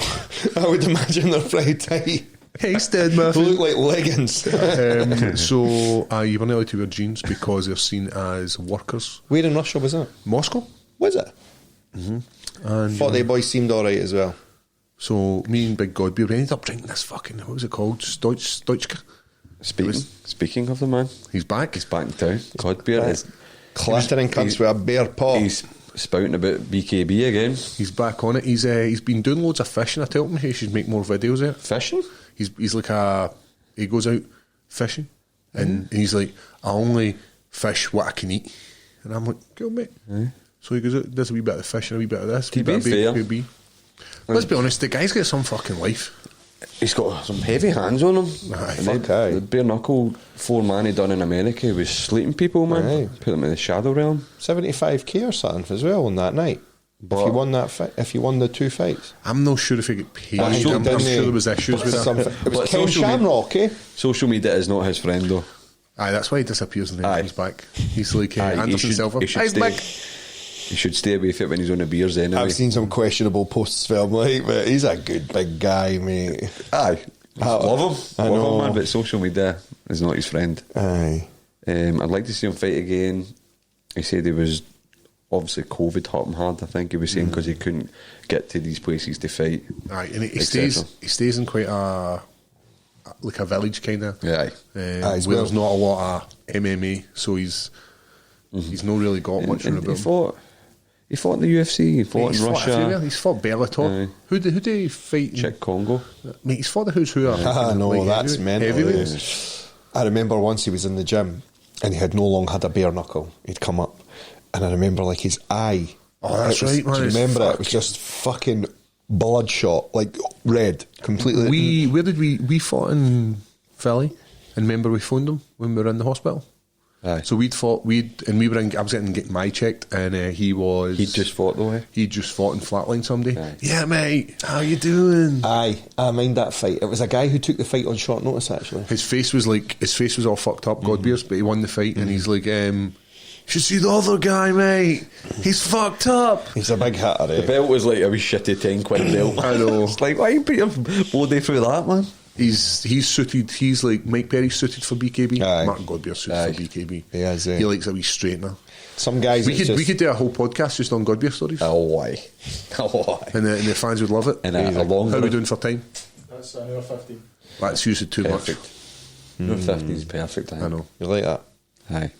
I would imagine they're pretty tight. Hey, Stead They Murphy. look like leggings. So you weren't allowed to wear jeans because they're seen as workers. Where in Russia was that? Moscow. Was it? And Thought they boys seemed alright as well. so me and Big Godbeard ended up drinking this fucking, what was it called? Stoichka. Speaking of the man, He's back. he's back in town. Godbeard is Clattering cunts with a bare paw. he's spouting about BKB again. He's back on it. He's been doing loads of fishing. I told him he should make more videos there. Fishing? He's like he goes out fishing and he's like, I only fish what I can eat. And I'm like, cool mate. So he goes out, does a wee bit of fishing, a wee bit of this, a wee To be bit of fair- BKB. Let's be honest, the guy's got some fucking life. He's got some heavy hands on him. Aye, And fuck aye. the bare knuckle 4-man he done in America was sleeping people, man. Aye. Put them in the shadow realm. 75k or something as well on that night. But- if you won that if you won the 2 fights. I'm not sure if he got paid. I think I'm didn't sure he? there was issues with that. Something. It was But Ken social media- Shamrock, eh? Social media is not his friend, though. Aye, that's why he disappears and then Aye. comes back. He's like Aye, he Anderson should- Silva. he should Aye, stay- Mick. He should stay away from it when he's on the beers anyway. I've seen some questionable posts for him, like, but he's a good big guy, mate. Aye. Love him. I Love know. him, man, but social media is not his friend. Aye. I'd like to see him fight again. He said he was obviously COVID hurt him hard. I think he was saying because he couldn't get to these places to fight. Aye, and he etc. stays in quite a village kind of. Yeah, where he's there's not a lot of MMA, so he's not really got much and about he him. fought in the UFC. He fought He's in fought Russia. everywhere. He's fought Bellator. Aye. Who did he fight? Czech Congo. Mate, he's fought the who's who. Ah, no, that's mental. Heavyweights. I remember once he was in the gym and he had no long had a bare knuckle. He'd come up and I remember like his eye. Oh, that's it was- right, man. Do you It's remember it? It was fucking- just fucking bloodshot, like red, completely. Where did we fought in Philly? And remember we phoned him when we were in the hospital. Aye. So we were in. I was getting my checked, and he just fought though. He just fought and flatlined somebody. Aye. Yeah, mate. How you doing? Aye, I mind that fight. It was a guy who took the fight on short notice, actually. His face was all fucked up, Godbeers, but he won the fight, and he's like, you should see the other guy, mate. He's fucked up. He's a big hitter, The eh? belt was like a wee shitty 10 quid belt. I know. It's like, why you put your body through that, man? He's suited. He's like Mike Perry's suited for BKB. Aye. Martin Godbeer's suited Aye. for BKB. He is, eh? He likes a wee straightener. Some guys, We it's could just, do a whole podcast just on Godbeer stories, Oh, why? Oh, why? and the fans would love it. And a long How are we one. doing for time? That's an hour 15. That's usually too Perfect. Your 50 is perfect. much. I know. you like that? Aye.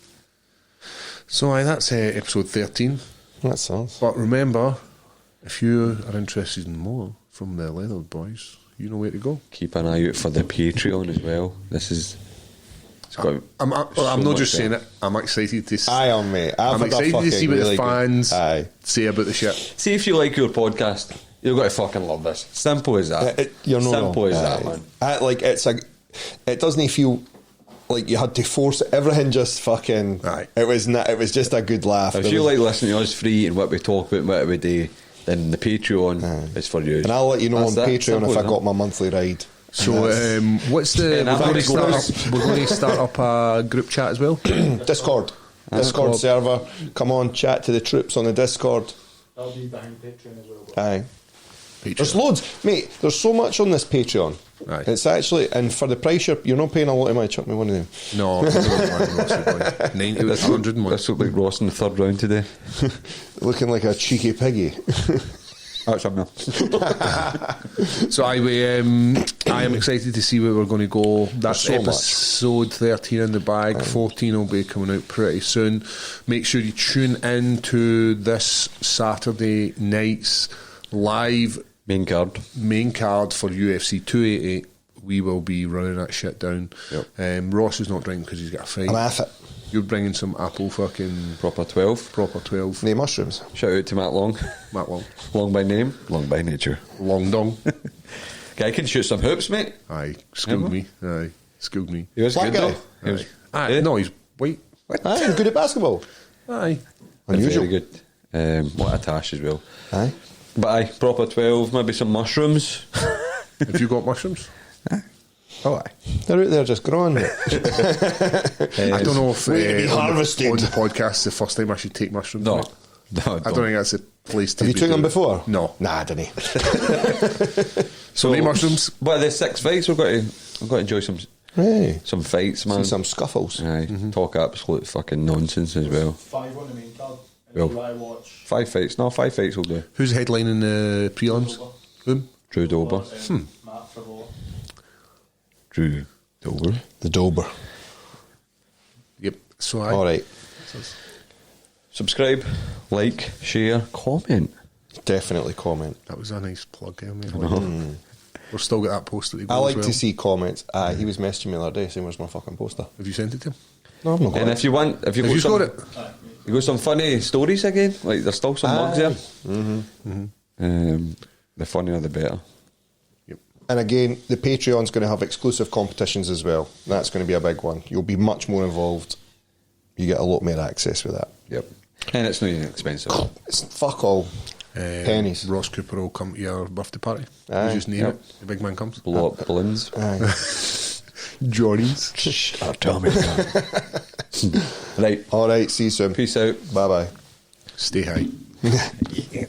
So that's episode 13. That sounds. But remember, if you are interested in more from the Leather Boys, you know where to go. Keep an eye out for the Patreon as well. It's got I'm so not much just saying there. it. I'm excited to. Aye on, mate. I'm I've had a excited to see what really the good- fans Aye. say about the shit. See if you like your podcast, you've got to fucking love this. Simple as that. You're not Simple wrong. as that, Aye. man. Like it doesn't feel like you had to force it. Everything. Just fucking. Aye. It was not. It was just a good laugh. If There you was- like listening to us free and what we talk about and what we do, then the Patreon is for you. and I'll let you know That's on it. Patreon Simple if I as got that. my monthly ride. So what's Yeah, the? that We're going to start up a group chat as well. Discord server. Come on, chat to the troops on the Discord. That'll be behind Patreon as well. But Aye. There's loads, mate. There's so much on this Patreon. Aye. It's actually, and for the price you're not paying a lot of money. Chuck me one of them. No, 90 was 100 and one. This looked like Ross in the third round today. Looking like a cheeky piggy. That's something. So I am excited to see where we're going to go. That's so much. episode 13 in the bag. 14 will be coming out pretty soon. Make sure you tune in to this Saturday night's live Main card. main card for UFC 288. We will be running that shit down. Yep. Ross is not drinking because he's got a fight. I'm at it. You're bringing some apple fucking Proper 12. proper 12. No mushrooms. Shout out to Matt Long. Matt Long. Long by name, long by nature. Long dong. Guy can shoot some hoops, mate. Aye, schooled me. Aye, schooled me. He was Black good guy? though. He was, Aye, no, he's white. Aye, good at basketball. Aye. Unusual. Very good. What a tash as well. Aye. But aye, proper 12, maybe some mushrooms. Have you got mushrooms? Oh, aye. They're out there just growing. I don't know if Way to be on harvested. on the podcast the first time I should take mushrooms. No. mate. No, I don't think that's a place to Have you be took them doing it. before? No. Nah, I didn't. So many mushrooms. But the 6 fights, we've got to enjoy some Hey. fights, man. See some scuffles. Aye, talk absolute fucking nonsense as well. 5 on the main card. Well. Do I watch 5 fights, no, 5 fights will do. Who's headlining the prelims? Whom? Drew Dober. Matt Frivola? Drew Dober. The Dober. Yep. So All right. Subscribe, like, share, comment. Definitely comment. that was a nice plug there, mate. We've still got that post that they I go like as well. to see comments. He was messaging me the other day saying, where's my fucking poster? Have you sent it to him? No, I've not got And it. if you want, if you've Have got, you some, got it? you got some funny stories again, like there's still some mugs there. The funnier the better. Yep. And again, the Patreon's going to have exclusive competitions as well. That's going to be a big one. You'll be much more involved. You get a lot more access with that. Yep. And it's not even expensive. It's fuck all. Pennies. Ross Cooper will come to your birthday party. Aye. You just name Yep. it. The big man comes. Blow up balloons. Aye. Johnny's. Tell me. Right. All right, see you soon. Peace out. Bye bye. Stay high.